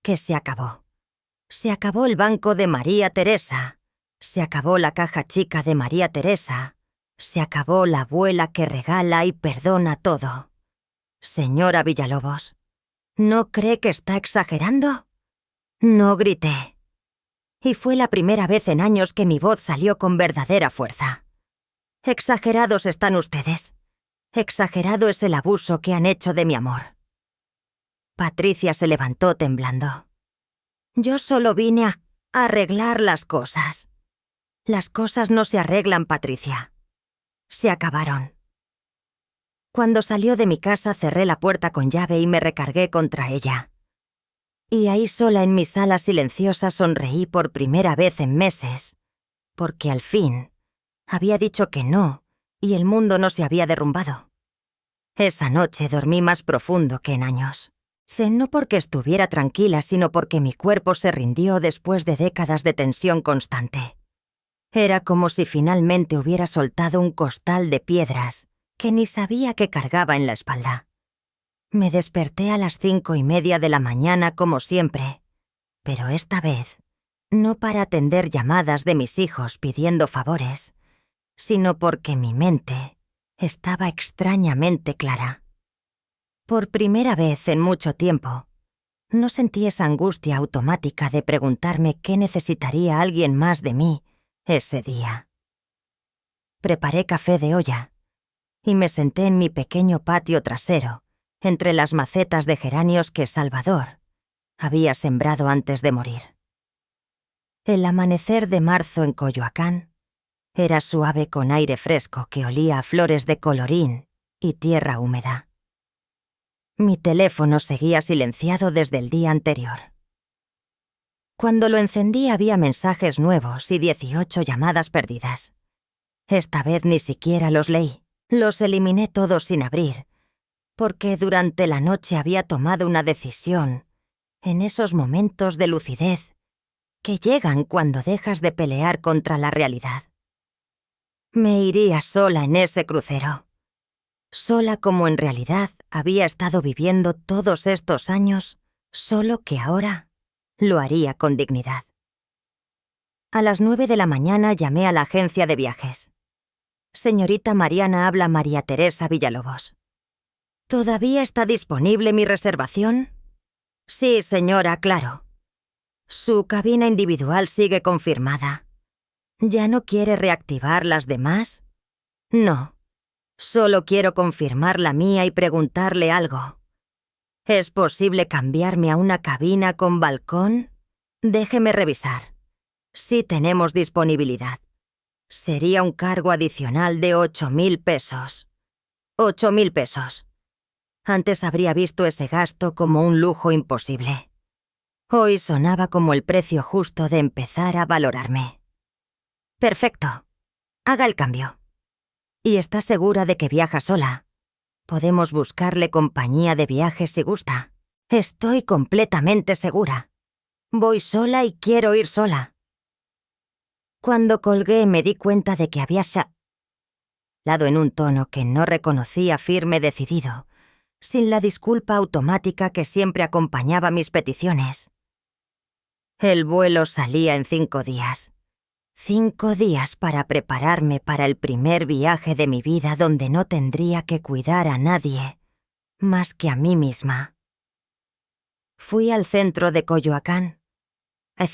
Que se acabó. Se acabó el banco de María Teresa. Se acabó la caja chica de María Teresa. Se acabó la abuela que regala y perdona todo. Señora Villalobos, ¿no cree que está exagerando? No grité. Y fue la primera vez en años que mi voz salió con verdadera fuerza. Exagerados están ustedes. Exagerado es el abuso que han hecho de mi amor. Patricia se levantó temblando. Yo solo vine a arreglar las cosas. Las cosas no se arreglan, Patricia. Se acabaron. Cuando salió de mi casa cerré la puerta con llave y me recargué contra ella. Y ahí sola en mi sala silenciosa sonreí por primera vez en meses, porque al fin había dicho que no y el mundo no se había derrumbado. Esa noche dormí más profundo que en años. No porque estuviera tranquila, sino porque mi cuerpo se rindió después de décadas de tensión constante. Era como si finalmente hubiera soltado un costal de piedras que ni sabía que cargaba en la espalda. Me desperté a las 5:30 de la mañana como siempre, pero esta vez no para atender llamadas de mis hijos pidiendo favores, sino porque mi mente estaba extrañamente clara. Por primera vez en mucho tiempo, no sentí esa angustia automática de preguntarme qué necesitaría alguien más de mí ese día. Preparé café de olla y me senté en mi pequeño patio trasero, entre las macetas de geranios que Salvador había sembrado antes de morir. El amanecer de marzo en Coyoacán era suave con aire fresco que olía a flores de colorín y tierra húmeda. Mi teléfono seguía silenciado desde el día anterior. Cuando lo encendí había mensajes nuevos y 18 llamadas perdidas. Esta vez ni siquiera los leí. Los eliminé todos sin abrir, porque durante la noche había tomado una decisión, en esos momentos de lucidez que llegan cuando dejas de pelear contra la realidad. Me iría sola en ese crucero. Sola como en realidad había estado viviendo todos estos años, solo que ahora lo haría con dignidad. A las 9 de la mañana llamé a la agencia de viajes. Señorita Mariana, habla María Teresa Villalobos. ¿Todavía está disponible mi reservación? Sí, señora, claro. Su cabina individual sigue confirmada. ¿Ya no quiere reactivar las demás? No. Solo quiero confirmar la mía y preguntarle algo. ¿Es posible cambiarme a una cabina con balcón? Déjeme revisar. Sí tenemos disponibilidad. Sería un cargo adicional de 8.000 pesos. 8.000 pesos. Antes habría visto ese gasto como un lujo imposible. Hoy sonaba como el precio justo de empezar a valorarme. Perfecto. Haga el cambio. ¿Y está segura de que viaja sola? Podemos buscarle compañía de viajes si gusta. Estoy completamente segura. Voy sola y quiero ir sola. Cuando colgué me di cuenta de que había hablado en un tono que no reconocía firme decidido, sin la disculpa automática que siempre acompañaba mis peticiones. El vuelo salía en 5 días. 5 días para prepararme para el primer viaje de mi vida donde no tendría que cuidar a nadie más que a mí misma. Fui al centro de Coyoacán, a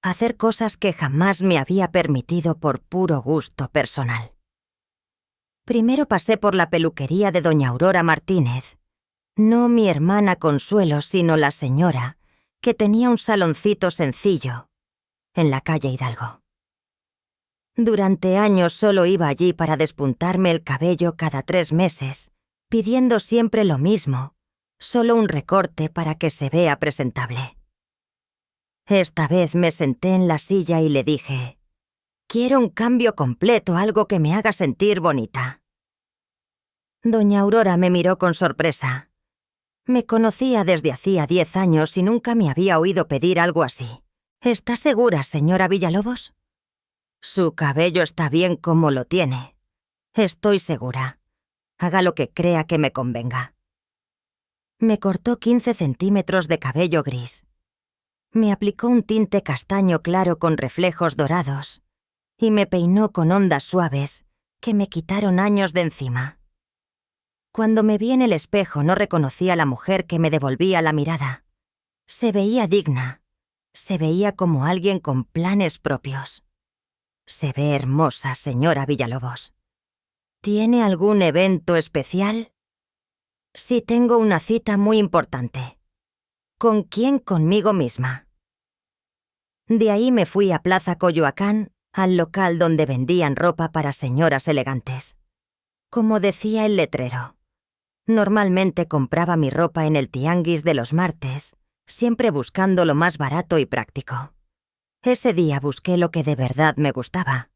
hacer cosas que jamás me había permitido por puro gusto personal. Primero pasé por la peluquería de doña Aurora Martínez, no mi hermana Consuelo, sino la señora, que tenía un saloncito sencillo en la calle Hidalgo. Durante años solo iba allí para despuntarme el cabello cada 3 meses, pidiendo siempre lo mismo, solo un recorte para que se vea presentable. Esta vez me senté en la silla y le dije: «Quiero un cambio completo, algo que me haga sentir bonita». Doña Aurora me miró con sorpresa. Me conocía desde hacía 10 años y nunca me había oído pedir algo así. ¿Está segura, señora Villalobos? Su cabello está bien como lo tiene. Estoy segura. Haga lo que crea que me convenga. Me cortó 15 centímetros de cabello gris. Me aplicó un tinte castaño claro con reflejos dorados y me peinó con ondas suaves que me quitaron años de encima. Cuando me vi en el espejo no reconocí a la mujer que me devolvía la mirada. Se veía digna. Se veía como alguien con planes propios. Se ve hermosa, señora Villalobos. ¿Tiene algún evento especial? Sí, tengo una cita muy importante. ¿Con quién? Conmigo misma. De ahí me fui a Plaza Coyoacán, al local donde vendían ropa para señoras elegantes. Como decía el letrero, normalmente compraba mi ropa en el tianguis de los martes, siempre buscando lo más barato y práctico. Ese día busqué lo que de verdad me gustaba.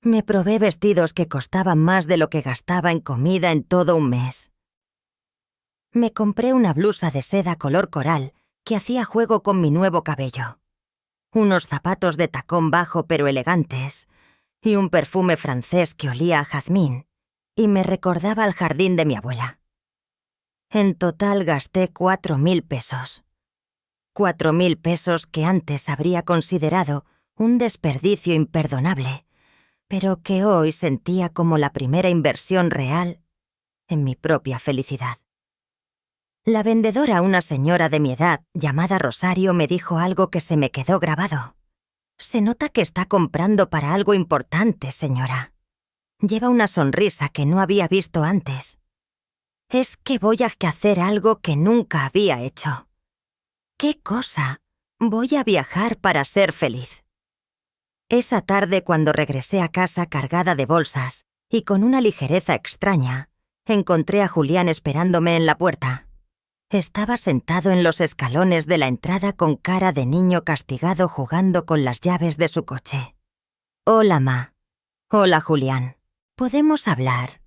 Me probé vestidos que costaban más de lo que gastaba en comida en todo un mes. Me compré una blusa de seda color coral que hacía juego con mi nuevo cabello, unos zapatos de tacón bajo pero elegantes y un perfume francés que olía a jazmín y me recordaba al jardín de mi abuela. En total gasté 4.000 pesos. 4.000 pesos que antes habría considerado un desperdicio imperdonable, pero que hoy sentía como la primera inversión real en mi propia felicidad. La vendedora, una señora de mi edad, llamada Rosario, me dijo algo que se me quedó grabado. «Se nota que está comprando para algo importante, señora. Lleva una sonrisa que no había visto antes. Es que voy a hacer algo que nunca había hecho». «¿Qué cosa?» «Voy a viajar para ser feliz». Esa tarde, cuando regresé a casa cargada de bolsas y con una ligereza extraña, encontré a Julián esperándome en la puerta. Estaba sentado en los escalones de la entrada con cara de niño castigado jugando con las llaves de su coche. «Hola, ma», Hola, Julián. ¿Podemos hablar?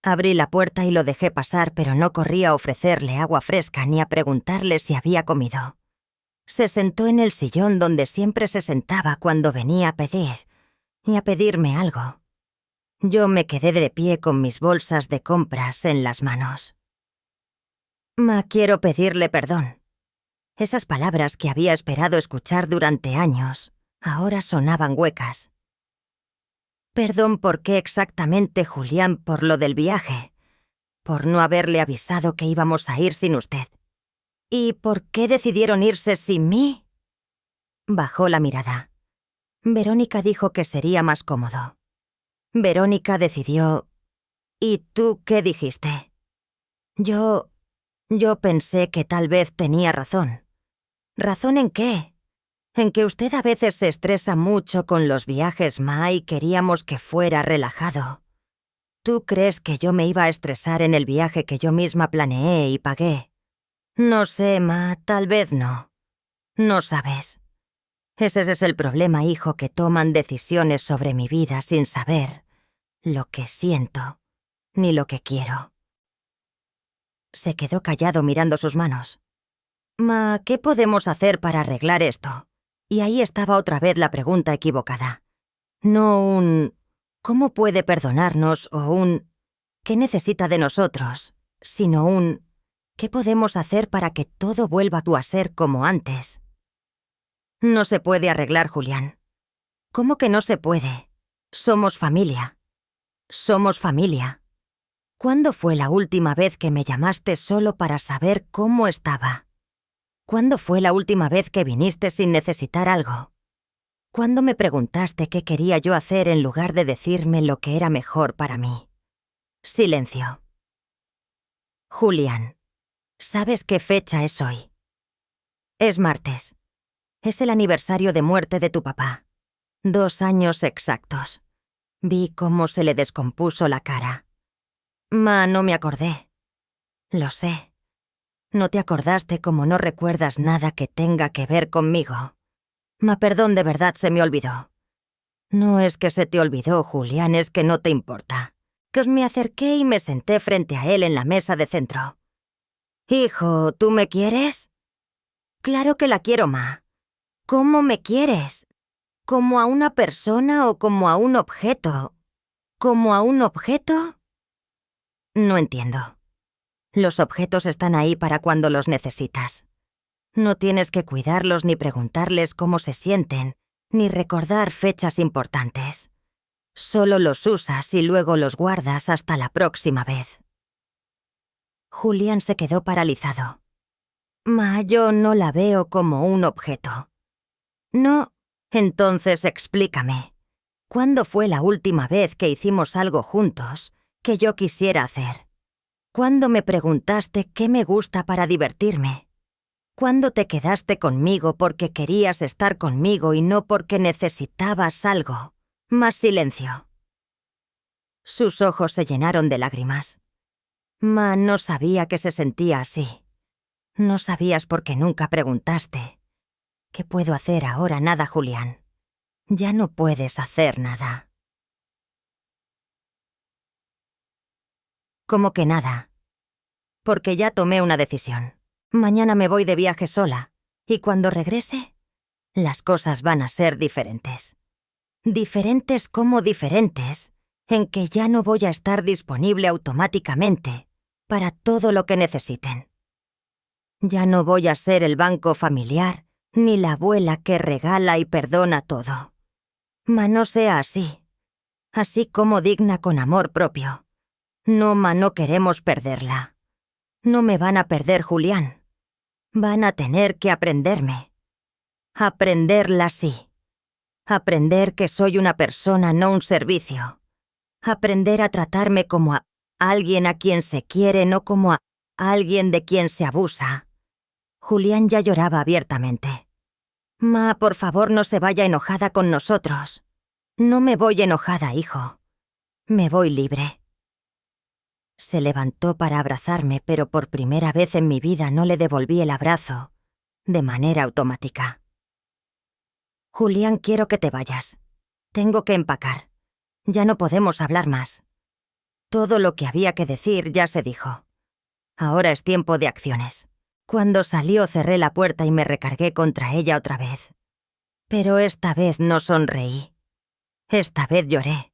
Abrí la puerta y lo dejé pasar, pero no corrí a ofrecerle agua fresca ni a preguntarle si había comido. Se sentó en el sillón donde siempre se sentaba cuando venía a pedirme algo. Yo me quedé de pie con mis bolsas de compras en las manos. Quiero pedirle perdón. Esas palabras que había esperado escuchar durante años, ahora sonaban huecas. Perdón, ¿por qué exactamente, Julián? Por lo del viaje. Por no haberle avisado que íbamos a ir sin usted. ¿Y por qué decidieron irse sin mí? Bajó la mirada. Verónica dijo que sería más cómodo. Verónica decidió... ¿Y tú qué dijiste? Yo pensé que tal vez tenía razón. ¿Razón en qué? En que usted a veces se estresa mucho con los viajes, Ma, y queríamos que fuera relajado. ¿Tú crees que yo me iba a estresar en el viaje que yo misma planeé y pagué? No sé, Ma, tal vez no. No sabes. Ese es el problema, hijo, que toman decisiones sobre mi vida sin saber lo que siento ni lo que quiero. Se quedó callado mirando sus manos. Ma, ¿qué podemos hacer para arreglar esto? Y ahí estaba otra vez la pregunta equivocada. No un ¿cómo puede perdonarnos? O un ¿qué necesita de nosotros? Sino un ¿qué podemos hacer para que todo vuelva a ser como antes? No se puede arreglar, Julián. ¿Cómo que no se puede? Somos familia. Somos familia. ¿Cuándo fue la última vez que me llamaste solo para saber cómo estaba? ¿Cuándo fue la última vez que viniste sin necesitar algo? ¿Cuándo me preguntaste qué quería yo hacer en lugar de decirme lo que era mejor para mí? Silencio. Julián, ¿sabes qué fecha es hoy? Es martes. Es el aniversario de muerte de tu papá. 2 años exactos. Vi cómo se le descompuso la cara. Ma, no me acordé. Lo sé. No te acordaste como no recuerdas nada que tenga que ver conmigo. Ma, perdón, de verdad se me olvidó. No es que se te olvidó, Julián, es que no te importa. Que me acerqué y me senté frente a él en la mesa de centro. Hijo, ¿tú me quieres? Claro que la quiero, Ma. ¿Cómo me quieres? ¿Como a una persona o como a un objeto? ¿Como a un objeto? No entiendo. Los objetos están ahí para cuando los necesitas. No tienes que cuidarlos ni preguntarles cómo se sienten, ni recordar fechas importantes. Solo los usas y luego los guardas hasta la próxima vez. Julián se quedó paralizado. Ma, yo no la veo como un objeto. No, entonces explícame. ¿Cuándo fue la última vez que hicimos algo juntos que yo quisiera hacer? ¿Cuándo me preguntaste qué me gusta para divertirme? ¿Cuándo te quedaste conmigo porque querías estar conmigo y no porque necesitabas algo? Más silencio. Sus ojos se llenaron de lágrimas. Ma, no sabía que se sentía así. No sabías porque nunca preguntaste. ¿Qué puedo hacer ahora? Nada, Julián. Ya no puedes hacer nada. ¿Cómo que nada? Porque ya tomé una decisión. Mañana me voy de viaje sola. Y cuando regrese, las cosas van a ser diferentes. Diferentes como diferentes, en que ya no voy a estar disponible automáticamente para todo lo que necesiten. Ya no voy a ser el banco familiar ni la abuela que regala y perdona todo. Ma, no sea así. Así como digna con amor propio. No, Ma, no queremos perderla. No me van a perder, Julián. Van a tener que aprenderme. Aprenderla sí. Aprender que soy una persona, no un servicio. Aprender a tratarme como a alguien a quien se quiere, no como a alguien de quien se abusa. Julián ya lloraba abiertamente. Ma, por favor, no se vaya enojada con nosotros. No me voy enojada, hijo. Me voy libre. Se levantó para abrazarme, pero por primera vez en mi vida no le devolví el abrazo, de manera automática. Julián, quiero que te vayas. Tengo que empacar. Ya no podemos hablar más. Todo lo que había que decir ya se dijo. Ahora es tiempo de acciones. Cuando salió cerré la puerta y me recargué contra ella otra vez. Pero esta vez no sonreí. Esta vez lloré.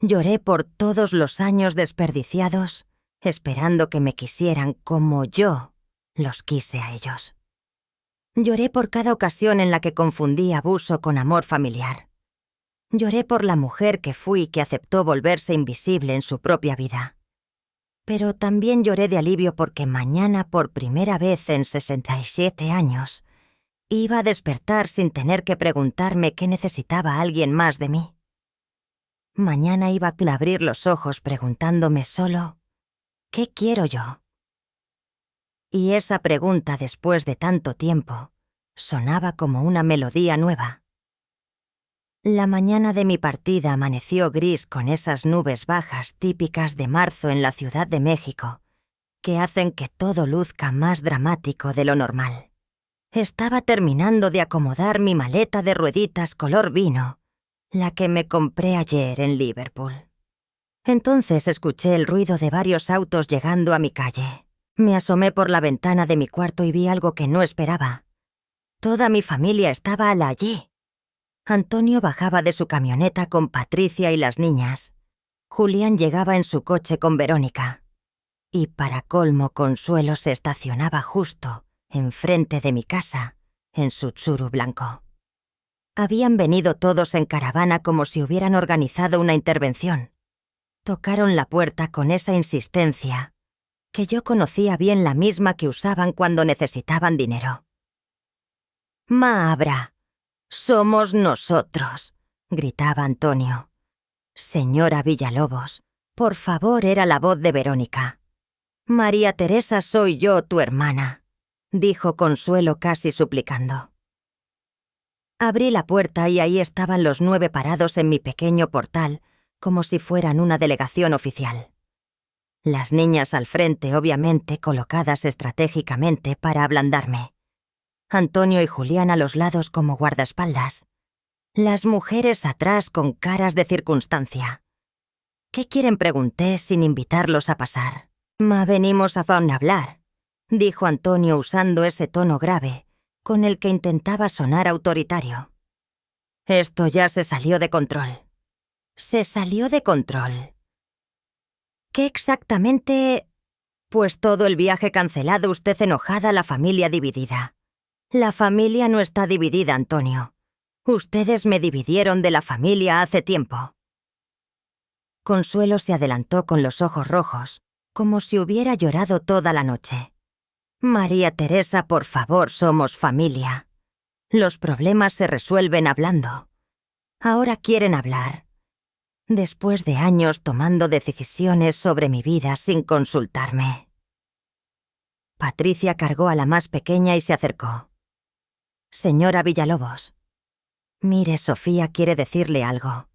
Lloré por todos los años desperdiciados, esperando que me quisieran como yo los quise a ellos. Lloré por cada ocasión en la que confundí abuso con amor familiar. Lloré por la mujer que fui que aceptó volverse invisible en su propia vida. Pero también lloré de alivio porque mañana, por primera vez en 67 años, iba a despertar sin tener que preguntarme qué necesitaba alguien más de mí. Mañana iba a abrir los ojos preguntándome solo, ¿qué quiero yo? Y esa pregunta, después de tanto tiempo, sonaba como una melodía nueva. La mañana de mi partida amaneció gris con esas nubes bajas típicas de marzo en la Ciudad de México, que hacen que todo luzca más dramático de lo normal. Estaba terminando de acomodar mi maleta de rueditas color vino, la que me compré ayer en Liverpool. Entonces escuché el ruido de varios autos llegando a mi calle. Me asomé por la ventana de mi cuarto y vi algo que no esperaba. Toda mi familia estaba allí. Antonio bajaba de su camioneta con Patricia y las niñas. Julián llegaba en su coche con Verónica. Y para colmo, Consuelo se estacionaba justo enfrente de mi casa, en su Tsuru blanco. Habían venido todos en caravana como si hubieran organizado una intervención. Tocaron la puerta con esa insistencia, que yo conocía bien, la misma que usaban cuando necesitaban dinero. «Ma abra, somos nosotros», gritaba Antonio. «Señora Villalobos, por favor», era la voz de Verónica. «María Teresa, soy yo, tu hermana», dijo Consuelo casi suplicando. Abrí la puerta y ahí estaban los 9 parados en mi pequeño portal, como si fueran una delegación oficial. Las niñas al frente, obviamente colocadas estratégicamente para ablandarme. Antonio y Julián a los lados como guardaespaldas. Las mujeres atrás con caras de circunstancia. «¿Qué quieren?», pregunté sin invitarlos a pasar. «Ma, venimos a hablar», dijo Antonio usando ese tono grave con el que intentaba sonar autoritario. «Esto ya se salió de control». «¿Se salió de control? ¿Qué exactamente?» «Pues todo el viaje cancelado, usted enojada, la familia dividida». «La familia no está dividida, Antonio. Ustedes me dividieron de la familia hace tiempo». Consuelo se adelantó con los ojos rojos, como si hubiera llorado toda la noche. «María Teresa, por favor, somos familia. Los problemas se resuelven hablando. Ahora quieren hablar. Después de años tomando decisiones sobre mi vida sin consultarme». Patricia cargó a la más pequeña y se acercó. «Señora Villalobos, mire, Sofía quiere decirle algo».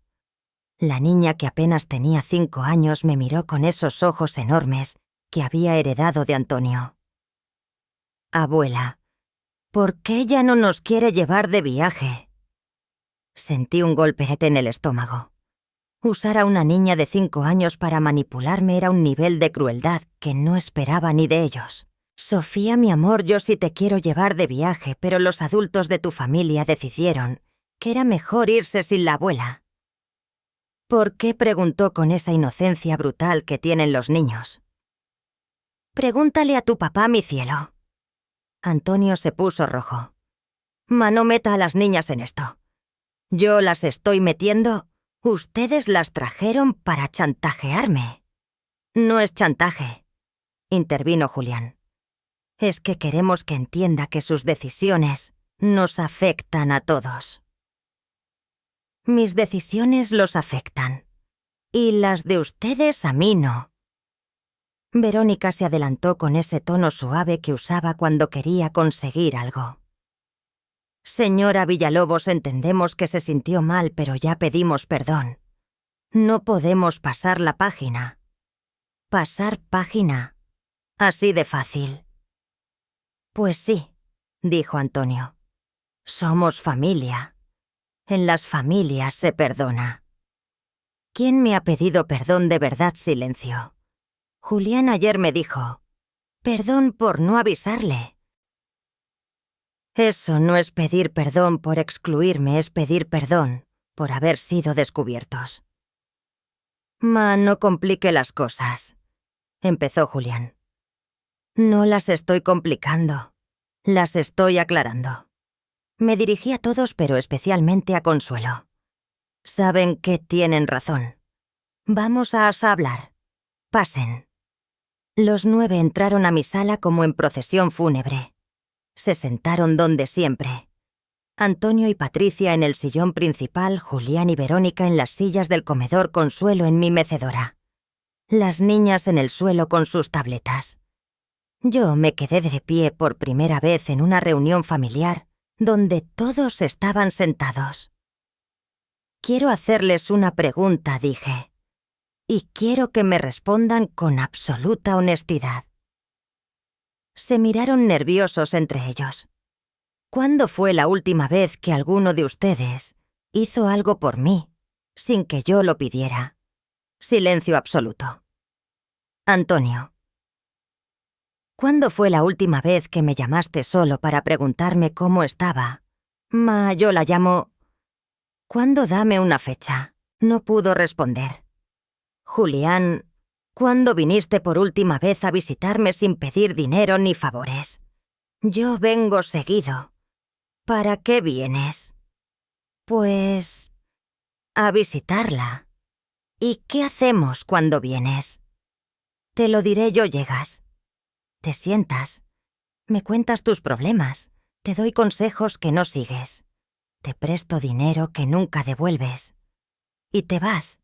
La niña, que apenas tenía 5 años, me miró con esos ojos enormes que había heredado de Antonio. «Abuela, ¿por qué ya no nos quiere llevar de viaje?» Sentí un golpete en el estómago. Usar a una niña de 5 años para manipularme era un nivel de crueldad que no esperaba ni de ellos. «Sofía, mi amor, yo sí te quiero llevar de viaje, pero los adultos de tu familia decidieron que era mejor irse sin la abuela». «¿Por qué?», preguntó con esa inocencia brutal que tienen los niños. «Pregúntale a tu papá, mi cielo». Antonio se puso rojo. «Ma, no meta a las niñas en esto. Yo las estoy metiendo. Ustedes las trajeron para chantajearme». «No es chantaje», intervino Julián. «Es que queremos que entienda que sus decisiones nos afectan a todos». «Mis decisiones los afectan. Y las de ustedes a mí no». Verónica se adelantó con ese tono suave que usaba cuando quería conseguir algo. «Señora Villalobos, entendemos que se sintió mal, pero ya pedimos perdón. No podemos pasar la página». «¿Pasar página? Así de fácil». «Pues sí», dijo Antonio. «Somos familia. En las familias se perdona». ¿Quién me ha pedido perdón de verdad, Silencio? Julián ayer me dijo, perdón por no avisarle. Eso no es pedir perdón por excluirme, es pedir perdón por haber sido descubiertos. Ma, no complique las cosas, empezó Julián. No las estoy complicando, las estoy aclarando. Me dirigí a todos, pero especialmente a Consuelo. Saben que tienen razón. Vamos a hablar. Pasen. Los 9 entraron a mi sala como en procesión fúnebre. Se sentaron donde siempre. Antonio y Patricia en el sillón principal, Julián y Verónica en las sillas del comedor, Consuelo en mi mecedora. Las niñas en el suelo con sus tabletas. Yo me quedé de pie por primera vez en una reunión familiar donde todos estaban sentados. Quiero hacerles una pregunta, dije, y quiero que me respondan con absoluta honestidad. Se miraron nerviosos entre ellos. ¿Cuándo fue la última vez que alguno de ustedes hizo algo por mí, sin que yo lo pidiera? Silencio absoluto. Antonio. ¿Cuándo fue la última vez que me llamaste solo para preguntarme cómo estaba? Ma, yo la llamo... ¿Cuándo? Dame una fecha. No pudo responder. Julián, ¿cuándo viniste por última vez a visitarme sin pedir dinero ni favores? Yo vengo seguido. ¿Para qué vienes? Pues... a visitarla. ¿Y qué hacemos cuando vienes? Te lo diré yo, llegas. Te sientas. Me cuentas tus problemas. Te doy consejos que no sigues. Te presto dinero que nunca devuelves. Y te vas.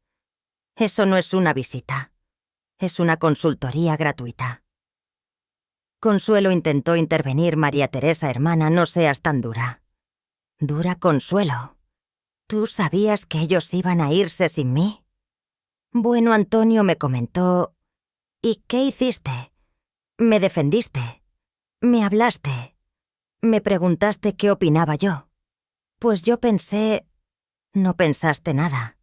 Eso no es una visita. Es una consultoría gratuita. Consuelo intentó intervenir. María Teresa, hermana, no seas tan dura. Dura, Consuelo. ¿Tú sabías que ellos iban a irse sin mí? Bueno, Antonio me comentó... ¿Y qué hiciste? Me defendiste. Me hablaste. Me preguntaste qué opinaba yo. Pues yo pensé... No pensaste nada.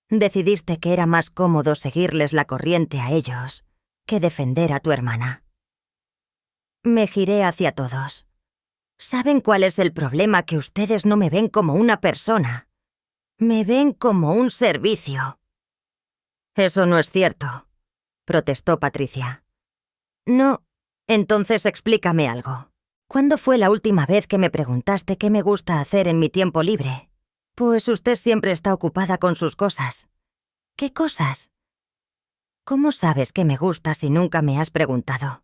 Decidiste que era más cómodo seguirles la corriente a ellos que defender a tu hermana. Me giré hacia todos. ¿Saben cuál es el problema? Que ustedes no me ven como una persona. Me ven como un servicio. Eso no es cierto, protestó Patricia. No, entonces explícame algo. ¿Cuándo fue la última vez que me preguntaste qué me gusta hacer en mi tiempo libre? Pues usted siempre está ocupada con sus cosas. ¿Qué cosas? ¿Cómo sabes que me gusta si nunca me has preguntado?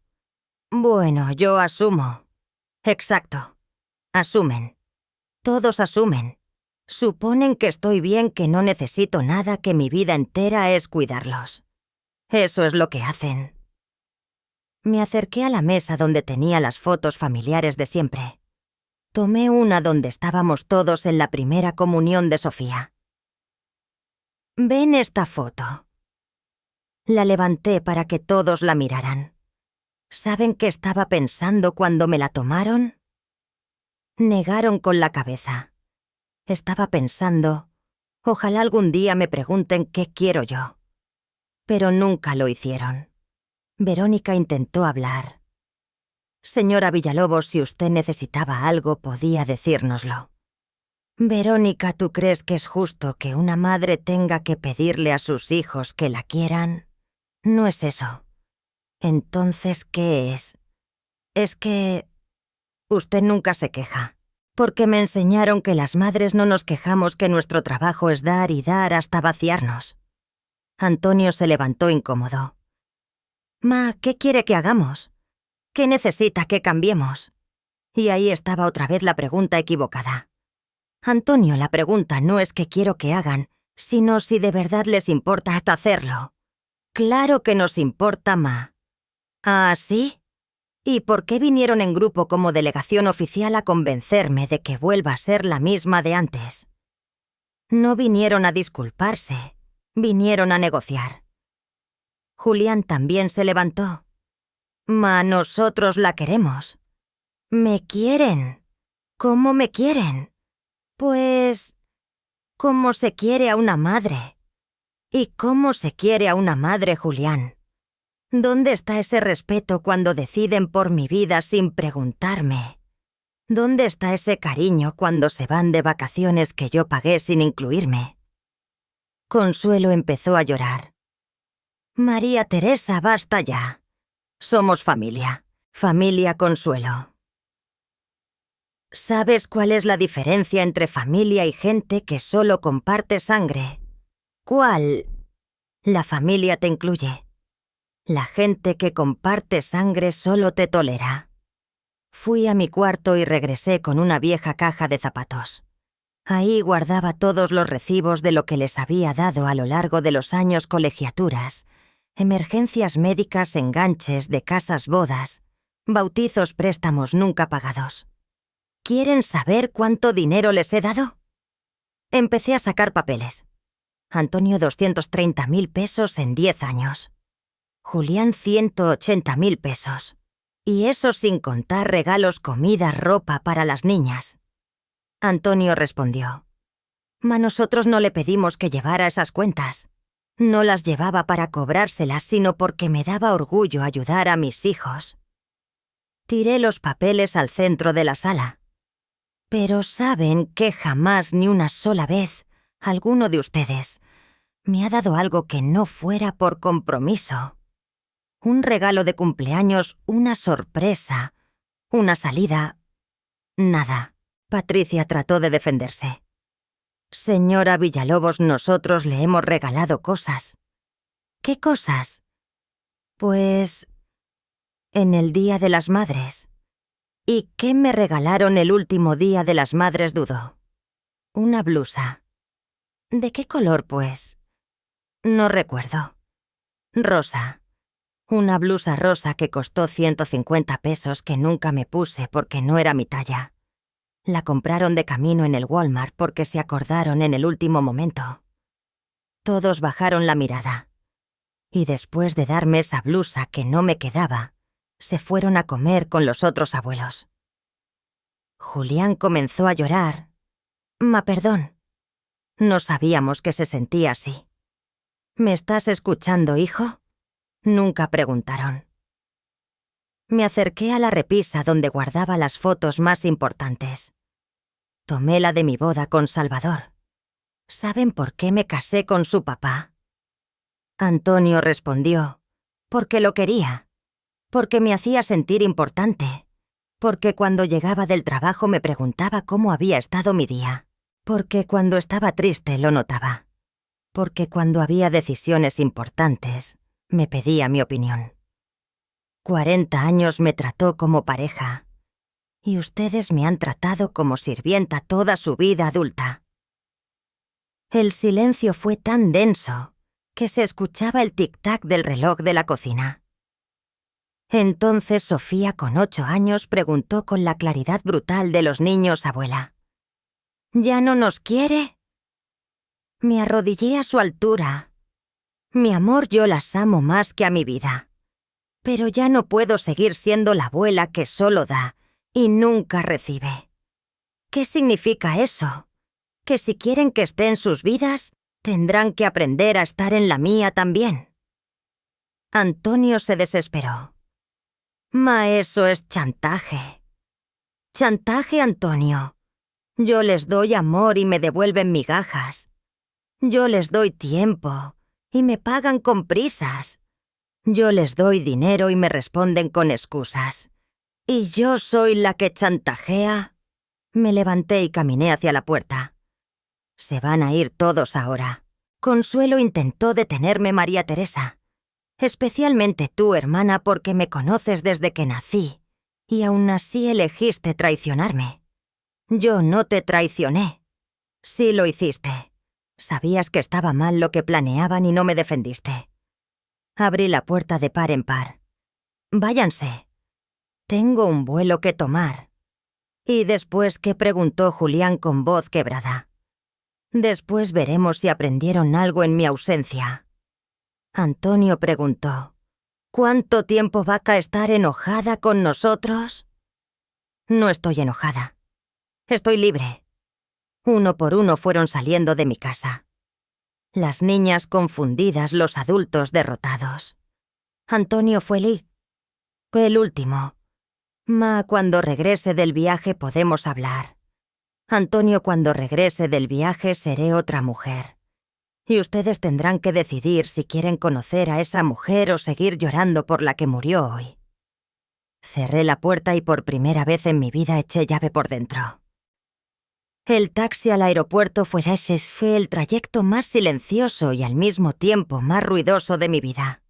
Bueno, yo asumo. Exacto. Asumen. Todos asumen. Suponen que estoy bien, que no necesito nada, que mi vida entera es cuidarlos. Eso es lo que hacen. Me acerqué a la mesa donde tenía las fotos familiares de siempre. Tomé una donde estábamos todos en la primera comunión de Sofía. ¿Ven esta foto? La levanté para que todos la miraran. ¿Saben qué estaba pensando cuando me la tomaron? Negaron con la cabeza. Estaba pensando, ojalá algún día me pregunten qué quiero yo. Pero nunca lo hicieron. Verónica intentó hablar. Señora Villalobos, si usted necesitaba algo, podía decírnoslo. Verónica, ¿tú crees que es justo que una madre tenga que pedirle a sus hijos que la quieran? No es eso. Entonces, ¿qué es? Es que... usted nunca se queja. Porque me enseñaron que las madres no nos quejamos, que nuestro trabajo es dar y dar hasta vaciarnos. Antonio se levantó incómodo. Ma, ¿qué quiere que hagamos? ¿Qué necesita que cambiemos? Y ahí estaba otra vez la pregunta equivocada. Antonio, la pregunta no es qué quiero que hagan, sino si de verdad les importa hasta hacerlo. Claro que nos importa, ma. ¿Ah, sí? ¿Y por qué vinieron en grupo como delegación oficial a convencerme de que vuelva a ser la misma de antes? No vinieron a disculparse, vinieron a negociar. Julián también se levantó. Ma, nosotros la queremos. ¿Me quieren? ¿Cómo me quieren? Pues... como se quiere a una madre. ¿Y cómo se quiere a una madre, Julián? ¿Dónde está ese respeto cuando deciden por mi vida sin preguntarme? ¿Dónde está ese cariño cuando se van de vacaciones que yo pagué sin incluirme? Consuelo empezó a llorar. María Teresa, basta ya. Somos familia. Familia Consuelo. ¿Sabes cuál es la diferencia entre familia y gente que solo comparte sangre? ¿Cuál? La familia te incluye. La gente que comparte sangre solo te tolera. Fui a mi cuarto y regresé con una vieja caja de zapatos. Ahí guardaba todos los recibos de lo que les había dado a lo largo de los años colegiaturas, emergencias médicas, enganches de casas bodas, bautizos, préstamos nunca pagados. ¿Quieren saber cuánto dinero les he dado? Empecé a sacar papeles. Antonio 230.000 pesos en 10 años. Julián 180.000 pesos. Y eso sin contar regalos, comida, ropa para las niñas. Antonio respondió: «Ma, nosotros no le pedimos que llevara esas cuentas. No las llevaba para cobrárselas, sino porque me daba orgullo ayudar a mis hijos». Tiré los papeles al centro de la sala. Pero ¿saben que jamás ni una sola vez alguno de ustedes me ha dado algo que no fuera por compromiso? Un regalo de cumpleaños, una sorpresa, una salida. Nada. Patricia trató de defenderse. Señora Villalobos, nosotros le hemos regalado cosas. ¿Qué cosas? Pues en el Día de las Madres. ¿Y qué me regalaron el último Día de las Madres, dudó? Una blusa. ¿De qué color, pues? No recuerdo. Rosa. Una blusa rosa que costó 150 pesos que nunca me puse porque no era mi talla. La compraron de camino en el Walmart porque se acordaron en el último momento. Todos bajaron la mirada. Y después de darme esa blusa que no me quedaba, se fueron a comer con los otros abuelos. Julián comenzó a llorar. Ma, perdón. No sabíamos que se sentía así. ¿Me estás escuchando, hijo? Nunca preguntaron. Me acerqué a la repisa donde guardaba las fotos más importantes. Tomé la de mi boda con Salvador. ¿Saben por qué me casé con su papá? Antonio respondió: porque lo quería, porque me hacía sentir importante, porque cuando llegaba del trabajo me preguntaba cómo había estado mi día, porque cuando estaba triste lo notaba, porque cuando había decisiones importantes me pedía mi opinión. 40 años me trató como pareja, y ustedes me han tratado como sirvienta toda su vida adulta. El silencio fue tan denso que se escuchaba el tic-tac del reloj de la cocina. Entonces Sofía, con 8 años, preguntó con la claridad brutal de los niños: «Abuela, ¿ya no nos quiere?» Me arrodillé a su altura. Mi amor, yo las amo más que a mi vida. Pero ya no puedo seguir siendo la abuela que solo da y nunca recibe. ¿Qué significa eso? ¿Que si quieren que esté en sus vidas, tendrán que aprender a estar en la mía también? Antonio se desesperó. Ma, eso es chantaje. Chantaje, Antonio. Yo les doy amor y me devuelven migajas. Yo les doy tiempo y me pagan con prisas. Yo les doy dinero y me responden con excusas. ¿Y yo soy la que chantajea? Me levanté y caminé hacia la puerta. Se van a ir todos ahora. Consuelo intentó detenerme, María Teresa. Especialmente tú, hermana, porque me conoces desde que nací, y aún así elegiste traicionarme. Yo no te traicioné. Sí lo hiciste. Sabías que estaba mal lo que planeaban y no me defendiste. Abrí la puerta de par en par. Váyanse. Tengo un vuelo que tomar. ¿Y después qué?, preguntó Julián con voz quebrada. Después veremos si aprendieron algo en mi ausencia. Antonio preguntó: ¿cuánto tiempo va a estar enojada con nosotros? No estoy enojada. Estoy libre. Uno por uno fueron saliendo de mi casa. Las niñas confundidas, los adultos derrotados. Antonio fue el último. Ma, cuando regrese del viaje podemos hablar. Antonio, cuando regrese del viaje seré otra mujer. Y ustedes tendrán que decidir si quieren conocer a esa mujer o seguir llorando por la que murió hoy. Cerré la puerta y por primera vez en mi vida eché llave por dentro. El taxi al aeropuerto fue el trayecto más silencioso y al mismo tiempo más ruidoso de mi vida.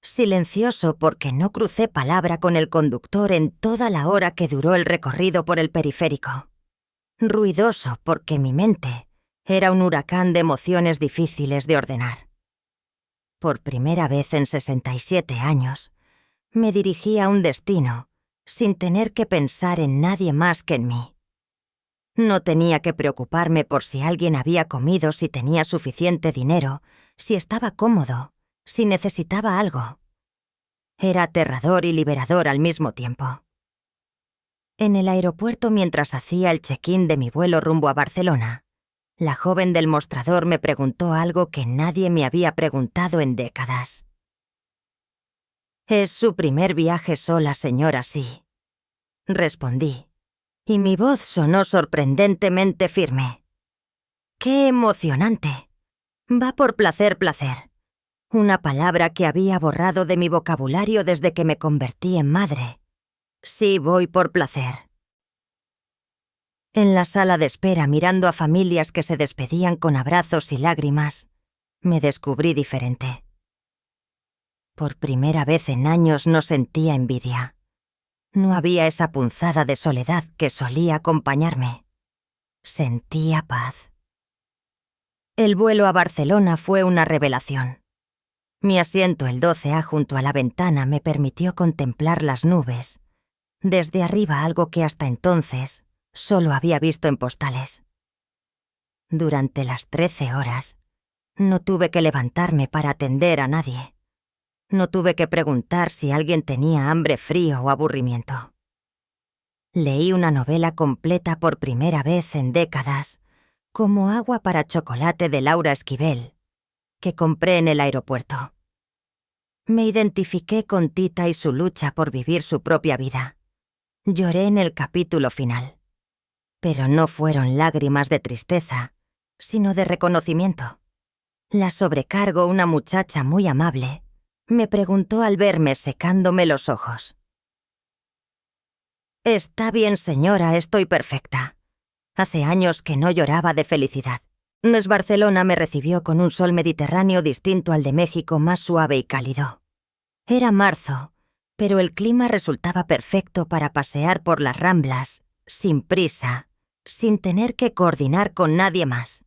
Silencioso porque no crucé palabra con el conductor en toda la hora que duró el recorrido por el periférico. Ruidoso porque mi mente era un huracán de emociones difíciles de ordenar. Por primera vez en 67 años, me dirigí a un destino sin tener que pensar en nadie más que en mí. No tenía que preocuparme por si alguien había comido, si tenía suficiente dinero, si estaba cómodo, si necesitaba algo. Era aterrador y liberador al mismo tiempo. En el aeropuerto, mientras hacía el check-in de mi vuelo rumbo a Barcelona, la joven del mostrador me preguntó algo que nadie me había preguntado en décadas. «¿Es su primer viaje sola, señora? Sí», respondí, y mi voz sonó sorprendentemente firme. ¡Qué emocionante! Va por placer. Una palabra que había borrado de mi vocabulario desde que me convertí en madre. Sí, voy por placer. En la sala de espera, mirando a familias que se despedían con abrazos y lágrimas, me descubrí diferente. Por primera vez en años no sentía envidia. No había esa punzada de soledad que solía acompañarme. Sentía paz. El vuelo a Barcelona fue una revelación. Mi asiento, el 12A, junto a la ventana, me permitió contemplar las nubes. Desde arriba, algo que hasta entonces solo había visto en postales. Durante las 13 horas, no tuve que levantarme para atender a nadie. No tuve que preguntar si alguien tenía hambre, frío o aburrimiento. Leí una novela completa por primera vez en décadas, como Agua para chocolate de Laura Esquivel, que compré en el aeropuerto. Me identifiqué con Tita y su lucha por vivir su propia vida. Lloré en el capítulo final. Pero no fueron lágrimas de tristeza, sino de reconocimiento. La sobrecargo, una muchacha muy amable, me preguntó al verme secándome los ojos. «Está bien, señora, estoy perfecta». Hace años que no lloraba de felicidad. Miss Barcelona me recibió con un sol mediterráneo distinto al de México, más suave y cálido. Era marzo, pero el clima resultaba perfecto para pasear por las Ramblas, sin prisa, sin tener que coordinar con nadie más.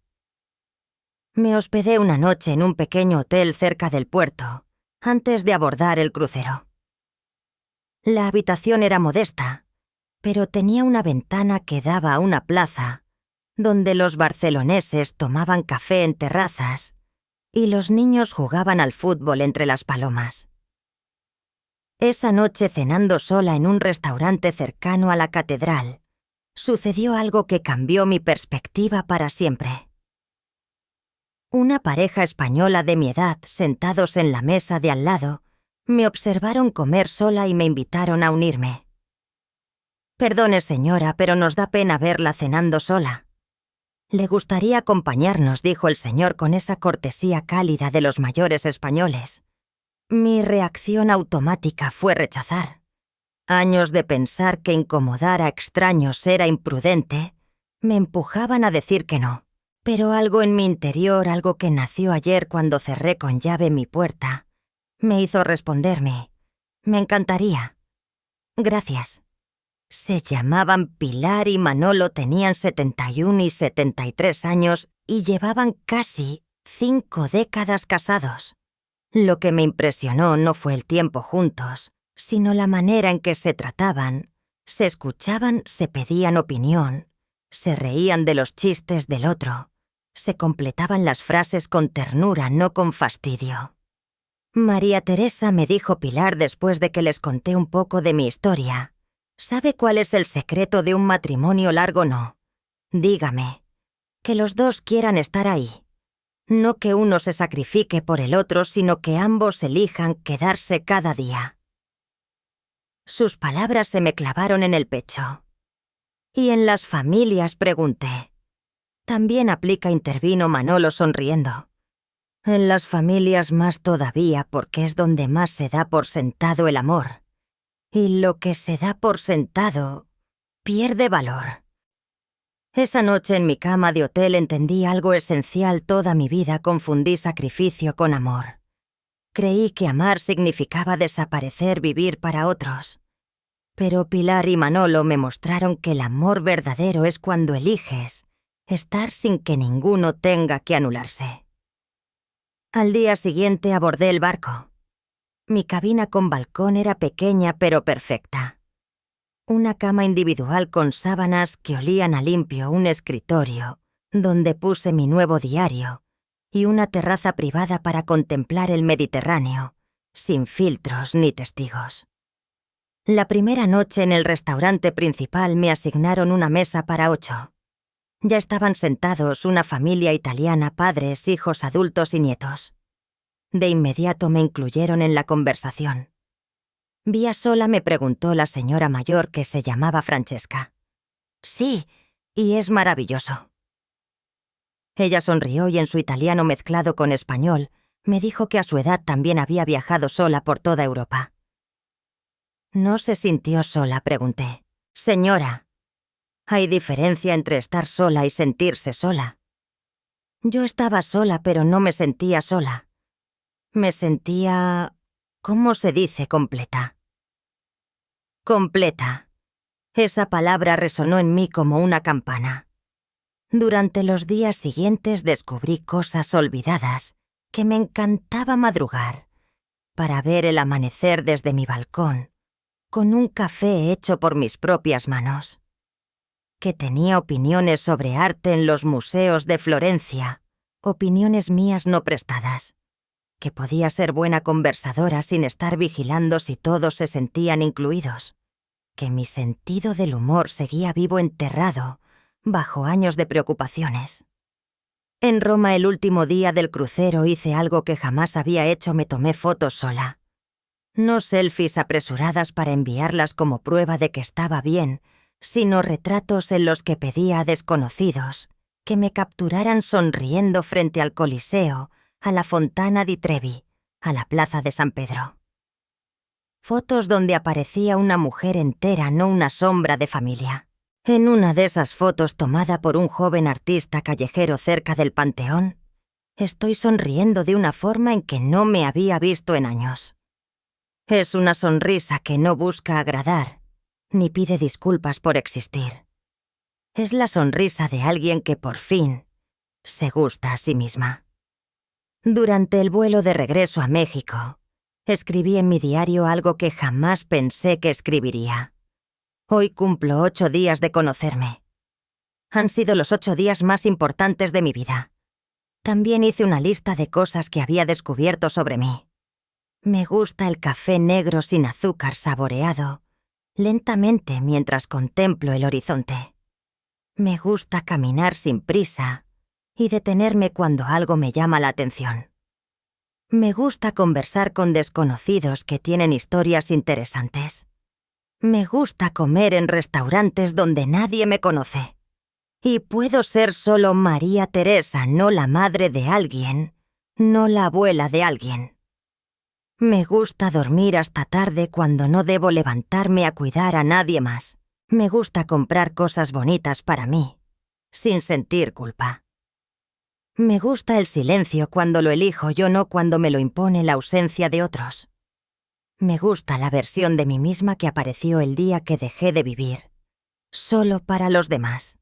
Me hospedé una noche en un pequeño hotel cerca del puerto, antes de abordar el crucero. La habitación era modesta, pero tenía una ventana que daba a una plaza, donde los barceloneses tomaban café en terrazas y los niños jugaban al fútbol entre las palomas. Esa noche, cenando sola en un restaurante cercano a la catedral, sucedió algo que cambió mi perspectiva para siempre. Una pareja española de mi edad, sentados en la mesa de al lado, me observaron comer sola y me invitaron a unirme. «Perdone, señora, pero nos da pena verla cenando sola». «Le gustaría acompañarnos», dijo el señor con esa cortesía cálida de los mayores españoles. Mi reacción automática fue rechazar. Años de pensar que incomodar a extraños era imprudente, me empujaban a decir que no. Pero algo en mi interior, algo que nació ayer cuando cerré con llave mi puerta, me hizo responderme: «Me encantaría. Gracias». Se llamaban Pilar y Manolo, tenían 71 y 73 años y llevaban casi 5 décadas casados. Lo que me impresionó no fue el tiempo juntos, sino la manera en que se trataban, se escuchaban, se pedían opinión, se reían de los chistes del otro, se completaban las frases con ternura, no con fastidio. «María Teresa», me dijo Pilar después de que les conté un poco de mi historia, «¿sabe cuál es el secreto de un matrimonio largo? No. Dígame. Que los dos quieran estar ahí. No que uno se sacrifique por el otro, sino que ambos elijan quedarse cada día. Sus palabras se me clavaron en el pecho. ¿Y en las familias?, pregunté. También aplica, intervino Manolo sonriendo. En las familias más todavía, porque es donde más se da por sentado el amor. Y lo que se da por sentado pierde valor. Esa noche en mi cama de hotel entendí algo esencial. Toda mi vida confundí sacrificio con amor. Creí que amar significaba desaparecer, vivir para otros. Pero Pilar y Manolo me mostraron que el amor verdadero es cuando eliges estar sin que ninguno tenga que anularse. Al día siguiente abordé el barco. Mi cabina con balcón era pequeña pero perfecta. Una cama individual con sábanas que olían a limpio, un escritorio donde puse mi nuevo diario y una terraza privada para contemplar el Mediterráneo, sin filtros ni testigos. La primera noche en el restaurante principal me asignaron una mesa para 8. Ya estaban sentados una familia italiana, padres, hijos adultos y nietos. De inmediato me incluyeron en la conversación. ¿Vía sola?, me preguntó la señora mayor, que se llamaba Francesca. Sí, y es maravilloso. Ella sonrió y en su italiano mezclado con español me dijo que a su edad también había viajado sola por toda Europa. ¿No se sintió sola?, pregunté. Señora, hay diferencia entre estar sola y sentirse sola. Yo estaba sola, pero no me sentía sola. Me sentía... ¿cómo se dice completa? Completa. Esa palabra resonó en mí como una campana. Durante los días siguientes descubrí cosas olvidadas, que me encantaba madrugar, para ver el amanecer desde mi balcón, con un café hecho por mis propias manos. Que tenía opiniones sobre arte en los museos de Florencia, opiniones mías no prestadas. Que podía ser buena conversadora sin estar vigilando si todos se sentían incluidos. Que mi sentido del humor seguía vivo, enterrado bajo años de preocupaciones. En Roma, el último día del crucero, hice algo que jamás había hecho: me tomé fotos sola. No selfies apresuradas para enviarlas como prueba de que estaba bien, sino retratos en los que pedía a desconocidos que me capturaran sonriendo frente al Coliseo, a la Fontana di Trevi, a la Plaza de San Pedro. Fotos donde aparecía una mujer entera, no una sombra de familia. En una de esas fotos, tomada por un joven artista callejero cerca del Panteón, estoy sonriendo de una forma en que no me había visto en años. Es una sonrisa que no busca agradar, ni pide disculpas por existir. Es la sonrisa de alguien que por fin se gusta a sí misma. Durante el vuelo de regreso a México, escribí en mi diario algo que jamás pensé que escribiría. Hoy cumplo 8 días de conocerme. Han sido los 8 días más importantes de mi vida. También hice una lista de cosas que había descubierto sobre mí. Me gusta el café negro sin azúcar, saboreado lentamente mientras contemplo el horizonte. Me gusta caminar sin prisa y detenerme cuando algo me llama la atención. Me gusta conversar con desconocidos que tienen historias interesantes. Me gusta comer en restaurantes donde nadie me conoce. Y puedo ser solo María Teresa, no la madre de alguien, no la abuela de alguien. Me gusta dormir hasta tarde cuando no debo levantarme a cuidar a nadie más. Me gusta comprar cosas bonitas para mí, sin sentir culpa. Me gusta el silencio cuando lo elijo yo, no cuando me lo impone la ausencia de otros. Me gusta la versión de mí misma que apareció el día que dejé de vivir, solo para los demás.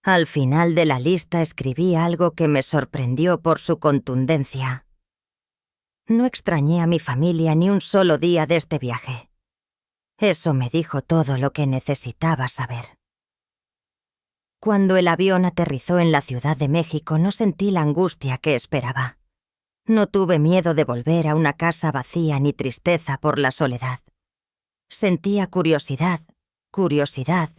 Al final de la lista escribí algo que me sorprendió por su contundencia. No extrañé a mi familia ni un solo día de este viaje. Eso me dijo todo lo que necesitaba saber. Cuando el avión aterrizó en la Ciudad de México, no sentí la angustia que esperaba. No tuve miedo de volver a una casa vacía ni tristeza por la soledad. Sentía curiosidad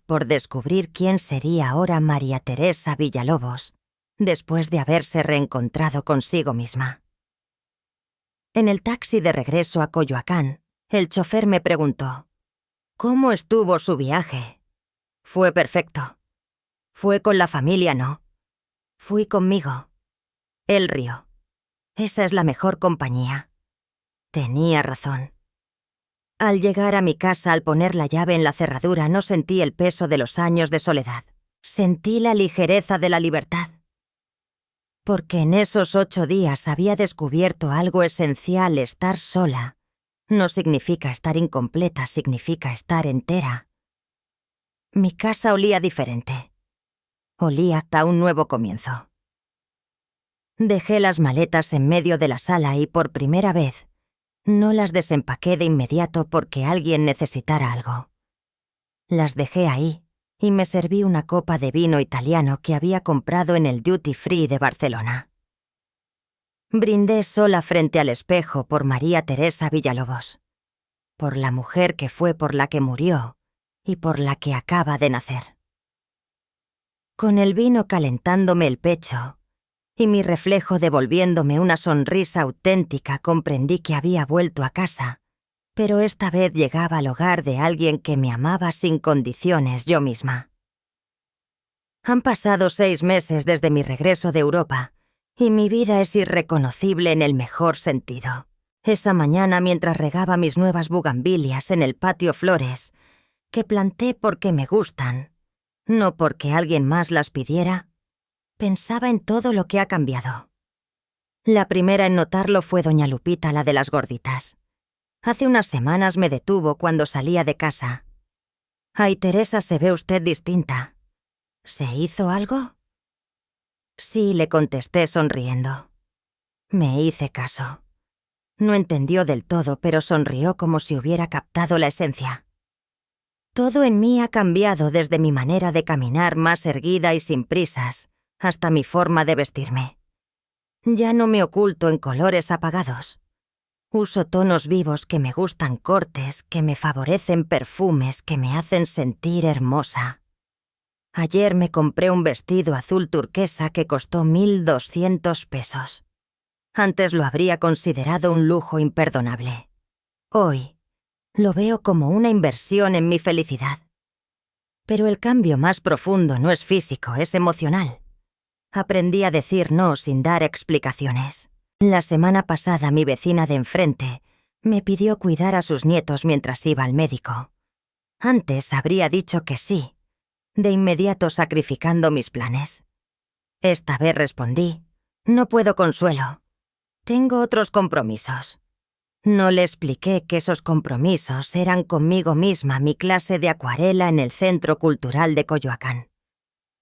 por descubrir quién sería ahora María Teresa Villalobos, después de haberse reencontrado consigo misma. En el taxi de regreso a Coyoacán, el chofer me preguntó: ¿cómo estuvo su viaje? Fue perfecto. Fue con la familia, no. Fui conmigo. Él rió. Esa es la mejor compañía. Tenía razón. Al llegar a mi casa, al poner la llave en la cerradura, no sentí el peso de los años de soledad. Sentí la ligereza de la libertad. Porque en esos 8 días había descubierto algo esencial. Estar sola no significa estar incompleta, significa estar entera. Mi casa olía diferente. Olía a un nuevo comienzo. Dejé las maletas en medio de la sala y por primera vez no las desempaqué de inmediato porque alguien necesitara algo. Las dejé ahí y me serví una copa de vino italiano que había comprado en el Duty Free de Barcelona. Brindé sola frente al espejo por María Teresa Villalobos, por la mujer que fue, por la que murió y por la que acaba de nacer. Con el vino calentándome el pecho y mi reflejo devolviéndome una sonrisa auténtica, comprendí que había vuelto a casa, pero esta vez llegaba al hogar de alguien que me amaba sin condiciones, yo misma. Han pasado 6 meses desde mi regreso de Europa y mi vida es irreconocible en el mejor sentido. Esa mañana, mientras regaba mis nuevas bugambilias en el patio Flores, que planté porque me gustan, no porque alguien más las pidiera, pensaba en todo lo que ha cambiado. La primera en notarlo fue doña Lupita, la de las gorditas. Hace unas semanas me detuvo cuando salía de casa. «Ay, Teresa, se ve usted distinta. ¿Se hizo algo?» «Sí», le contesté sonriendo. Me hice caso. No entendió del todo, pero sonrió como si hubiera captado la esencia. Todo en mí ha cambiado, desde mi manera de caminar más erguida y sin prisas, hasta mi forma de vestirme. Ya no me oculto en colores apagados. Uso tonos vivos que me gustan, cortes, que me favorecen, perfumes que me hacen sentir hermosa. Ayer me compré un vestido azul turquesa que costó 1.200 pesos. Antes lo habría considerado un lujo imperdonable. Hoy lo veo como una inversión en mi felicidad. Pero el cambio más profundo no es físico, es emocional. Aprendí a decir no sin dar explicaciones. La semana pasada mi vecina de enfrente me pidió cuidar a sus nietos mientras iba al médico. Antes habría dicho que sí, de inmediato sacrificando mis planes. Esta vez respondí: «No puedo, Consuelo. Tengo otros compromisos». No le expliqué que esos compromisos eran conmigo misma, mi clase de acuarela en el Centro Cultural de Coyoacán.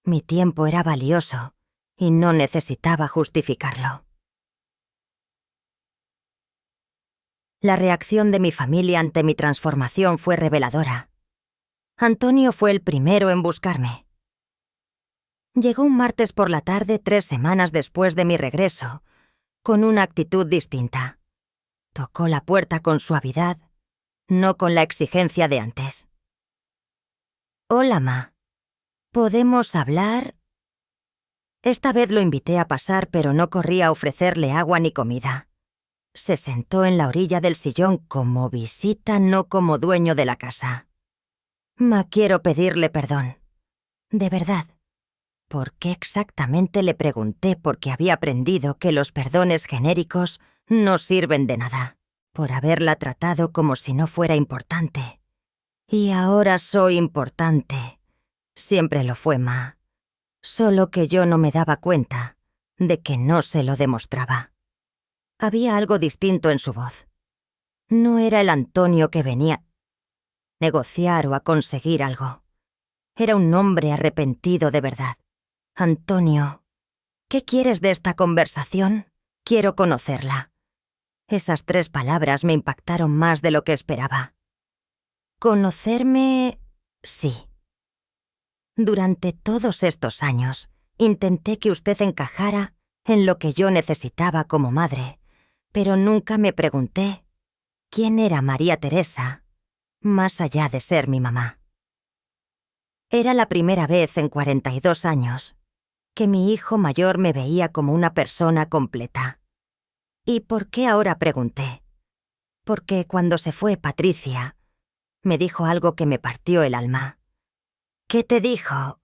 Mi tiempo era valioso y no necesitaba justificarlo. La reacción de mi familia ante mi transformación fue reveladora. Antonio fue el primero en buscarme. Llegó un martes por la tarde, 3 semanas después de mi regreso, con una actitud distinta. Tocó la puerta con suavidad, no con la exigencia de antes. «Hola, ma. ¿Podemos hablar?» Esta vez lo invité a pasar, pero no corrí a ofrecerle agua ni comida. Se sentó en la orilla del sillón como visita, no como dueño de la casa. «Ma, quiero pedirle perdón. De verdad». ¿Por qué exactamente?, le pregunté, porque había aprendido que los perdones genéricos no sirven de nada, por haberla tratado como si no fuera importante. Y ahora soy importante. Siempre lo fue, ma. Solo que yo no me daba cuenta de que no se lo demostraba. Había algo distinto en su voz. No era el Antonio que venía a negociar o a conseguir algo. Era un hombre arrepentido de verdad. «Antonio, ¿qué quieres de esta conversación? Quiero conocerla». Esas 3 palabras me impactaron más de lo que esperaba. «Conocerme, sí. Durante todos estos años intenté que usted encajara en lo que yo necesitaba como madre, pero nunca me pregunté quién era María Teresa, más allá de ser mi mamá. Era la primera vez en 42 años que mi hijo mayor me veía como una persona completa. ¿Y por qué ahora?, pregunté. Porque cuando se fue Patricia, me dijo algo que me partió el alma. ¿Qué te dijo?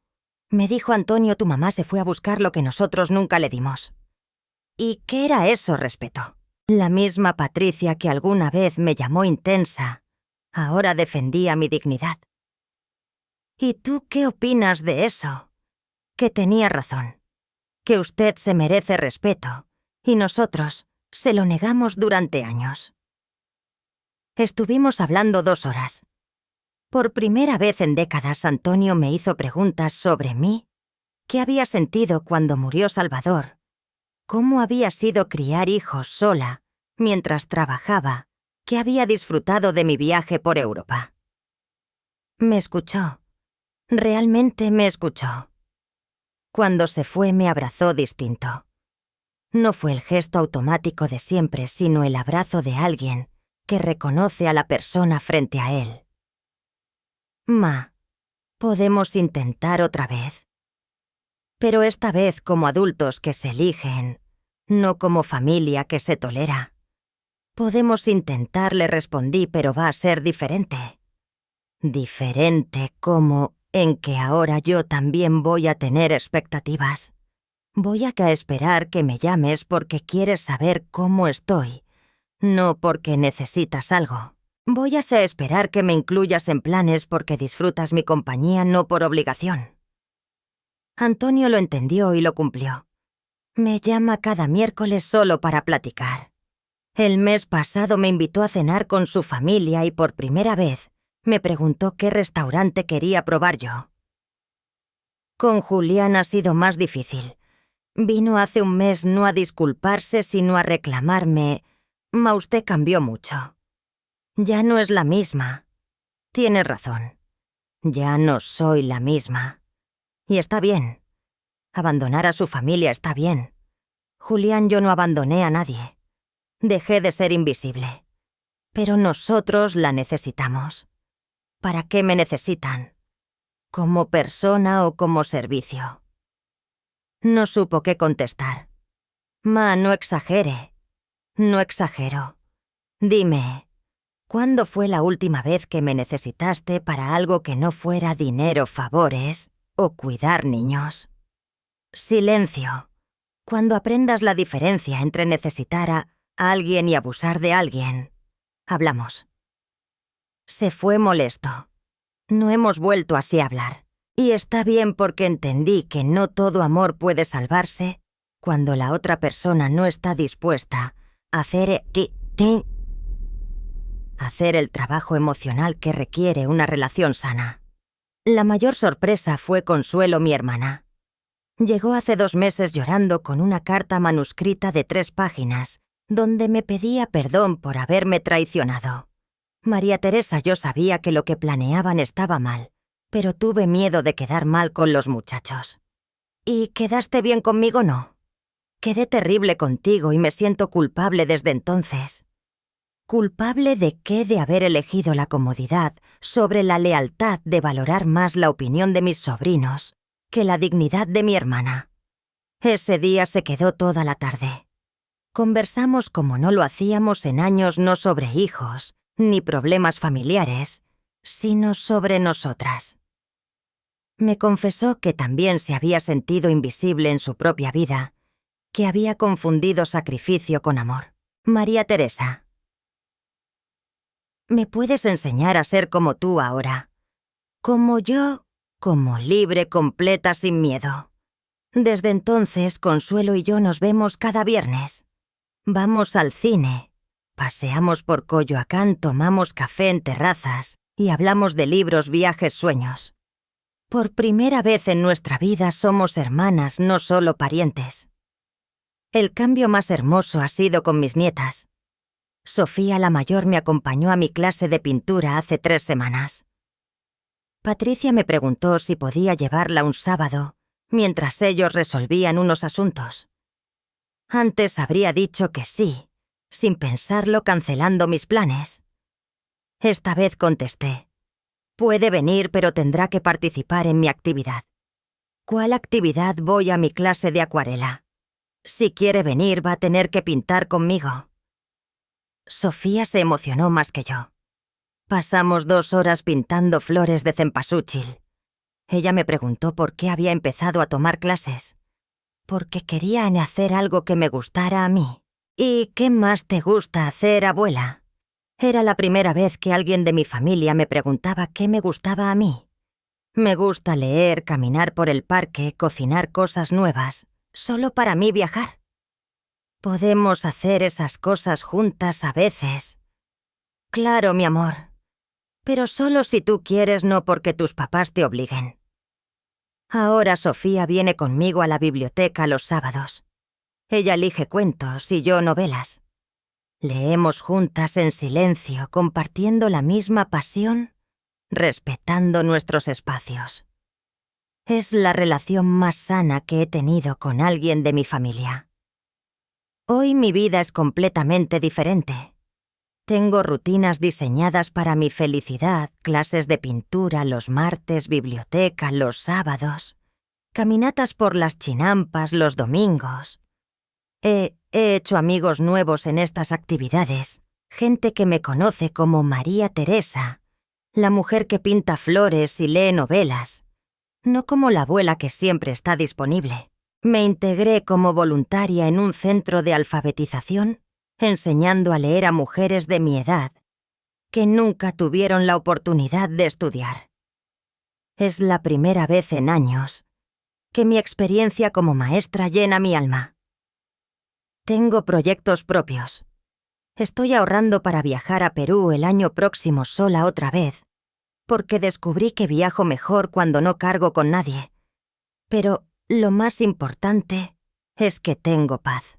Me dijo: Antonio, tu mamá se fue a buscar lo que nosotros nunca le dimos. ¿Y qué era eso, respeto? La misma Patricia que alguna vez me llamó intensa, ahora defendía mi dignidad. ¿Y tú qué opinas de eso? Que tenía razón, que usted se merece respeto, y nosotros se lo negamos durante años. Estuvimos hablando 2 horas. Por primera vez en décadas, Antonio me hizo preguntas sobre mí, qué había sentido cuando murió Salvador, cómo había sido criar hijos sola mientras trabajaba, qué había disfrutado de mi viaje por Europa. Me escuchó, realmente me escuchó. Cuando se fue me abrazó distinto. No fue el gesto automático de siempre, sino el abrazo de alguien que reconoce a la persona frente a él. Ma, podemos intentar otra vez. Pero esta vez como adultos que se eligen, no como familia que se tolera. Podemos intentar, le respondí, pero va a ser diferente. Diferente como en que ahora yo también voy a tener expectativas. Voy a esperar que me llames porque quieres saber cómo estoy, no porque necesitas algo. Voy a esperar que me incluyas en planes porque disfrutas mi compañía, no por obligación. Antonio lo entendió y lo cumplió. Me llama cada miércoles solo para platicar. El mes pasado me invitó a cenar con su familia y por primera vez me preguntó qué restaurante quería probar yo. Con Julián ha sido más difícil. Vino hace un mes no a disculparse, sino a reclamarme: Ma, usted cambió mucho. Ya no es la misma. Tienes razón. Ya no soy la misma. Y está bien. Abandonar a su familia está bien. Julián, yo no abandoné a nadie. Dejé de ser invisible. Pero nosotros la necesitamos. ¿Para qué me necesitan? ¿Como persona o como servicio? No supo qué contestar. Ma, no exagere. No exagero. Dime, ¿cuándo fue la última vez que me necesitaste para algo que no fuera dinero, favores o cuidar niños? Silencio. Cuando aprendas la diferencia entre necesitar a alguien y abusar de alguien, hablamos. Se fue molesto. No hemos vuelto así a hablar. Y está bien porque entendí que no todo amor puede salvarse cuando la otra persona no está dispuesta a hacer el trabajo emocional que requiere una relación sana. La mayor sorpresa fue Consuelo, mi hermana. Llegó hace 2 meses llorando con una carta manuscrita de 3 páginas, donde me pedía perdón por haberme traicionado. María Teresa, yo sabía que lo que planeaban estaba mal, pero tuve miedo de quedar mal con los muchachos. ¿Y quedaste bien conmigo, no? Quedé terrible contigo y me siento culpable desde entonces. ¿Culpable de qué? De haber elegido la comodidad sobre la lealtad, de valorar más la opinión de mis sobrinos que la dignidad de mi hermana. Ese día se quedó toda la tarde. Conversamos como no lo hacíamos en años, no sobre hijos ni problemas familiares, sino sobre nosotras. Me confesó que también se había sentido invisible en su propia vida, que había confundido sacrificio con amor. María Teresa, ¿me puedes enseñar a ser como tú ahora? Como yo, como libre, completa, sin miedo. Desde entonces, Consuelo y yo nos vemos cada viernes. Vamos al cine, paseamos por Coyoacán, tomamos café en terrazas y hablamos de libros, viajes, sueños. Por primera vez en nuestra vida somos hermanas, no solo parientes. El cambio más hermoso ha sido con mis nietas. Sofía, la mayor, me acompañó a mi clase de pintura hace 3 semanas. Patricia me preguntó si podía llevarla un sábado, mientras ellos resolvían unos asuntos. Antes habría dicho que sí, sin pensarlo, cancelando mis planes. Esta vez contesté: puede venir, pero tendrá que participar en mi actividad. ¿Cuál actividad voy a mi clase de acuarela? Si quiere venir, va a tener que pintar conmigo. Sofía se emocionó más que yo. Pasamos 2 horas pintando flores de cempasúchil. Ella me preguntó por qué había empezado a tomar clases. Porque quería hacer algo que me gustara a mí. ¿Y qué más te gusta hacer, abuela? Era la primera vez que alguien de mi familia me preguntaba qué me gustaba a mí. Me gusta leer, caminar por el parque, cocinar cosas nuevas, solo para mí viajar. Podemos hacer esas cosas juntas a veces. Claro, mi amor. Pero solo si tú quieres, no porque tus papás te obliguen. Ahora Sofía viene conmigo a la biblioteca los sábados. Ella elige cuentos y yo novelas. Leemos juntas en silencio, compartiendo la misma pasión, respetando nuestros espacios. Es la relación más sana que he tenido con alguien de mi familia. Hoy mi vida es completamente diferente. Tengo rutinas diseñadas para mi felicidad, clases de pintura los martes, biblioteca los sábados, caminatas por las chinampas los domingos. He hecho amigos nuevos en estas actividades, gente que me conoce como María Teresa, la mujer que pinta flores y lee novelas, no como la abuela que siempre está disponible. Me integré como voluntaria en un centro de alfabetización, enseñando a leer a mujeres de mi edad, que nunca tuvieron la oportunidad de estudiar. Es la primera vez en años que mi experiencia como maestra llena mi alma. Tengo proyectos propios. Estoy ahorrando para viajar a Perú el año próximo sola otra vez, porque descubrí que viajo mejor cuando no cargo con nadie. Pero lo más importante es que tengo paz.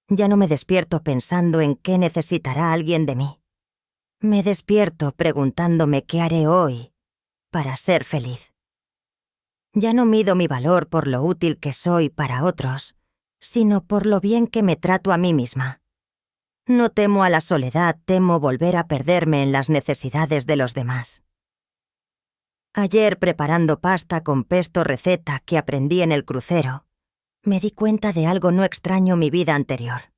Ya no me despierto pensando en qué necesitará alguien de mí. Me despierto preguntándome qué haré hoy para ser feliz. Ya no mido mi valor por lo útil que soy para otros, sino por lo bien que me trato a mí misma. No temo a la soledad, temo volver a perderme en las necesidades de los demás. Ayer, preparando pasta con pesto receta que aprendí en el crucero, me di cuenta de algo no extraño mi vida anterior.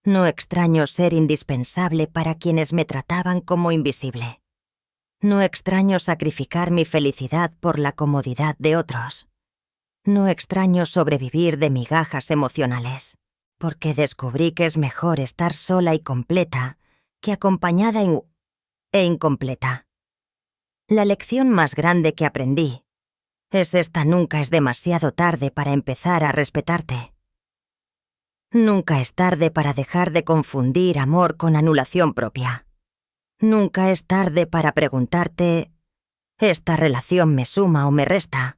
No extraño ser indispensable para quienes me trataban como invisible. No extraño sacrificar mi felicidad por la comodidad de otros. No extraño sobrevivir de migajas emocionales, porque descubrí que es mejor estar sola y completa que acompañada e incompleta. La lección más grande que aprendí es esta: nunca es demasiado tarde para empezar a respetarte. Nunca es tarde para dejar de confundir amor con anulación propia. Nunca es tarde para preguntarte, ¿esta relación me suma o me resta?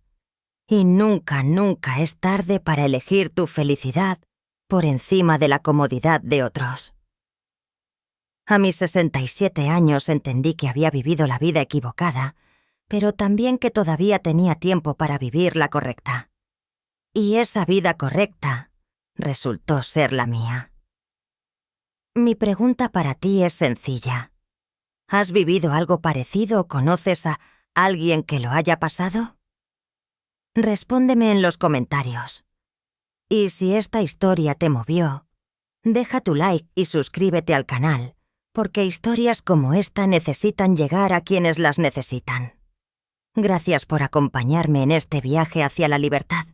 Y nunca, nunca es tarde para elegir tu felicidad por encima de la comodidad de otros. A mis 67 años entendí que había vivido la vida equivocada, pero también que todavía tenía tiempo para vivir la correcta. Y esa vida correcta resultó ser la mía. Mi pregunta para ti es sencilla. ¿Has vivido algo parecido o conoces a alguien que lo haya pasado? Respóndeme en los comentarios. Y si esta historia te movió, deja tu like y suscríbete al canal, porque historias como esta necesitan llegar a quienes las necesitan. Gracias por acompañarme en este viaje hacia la libertad.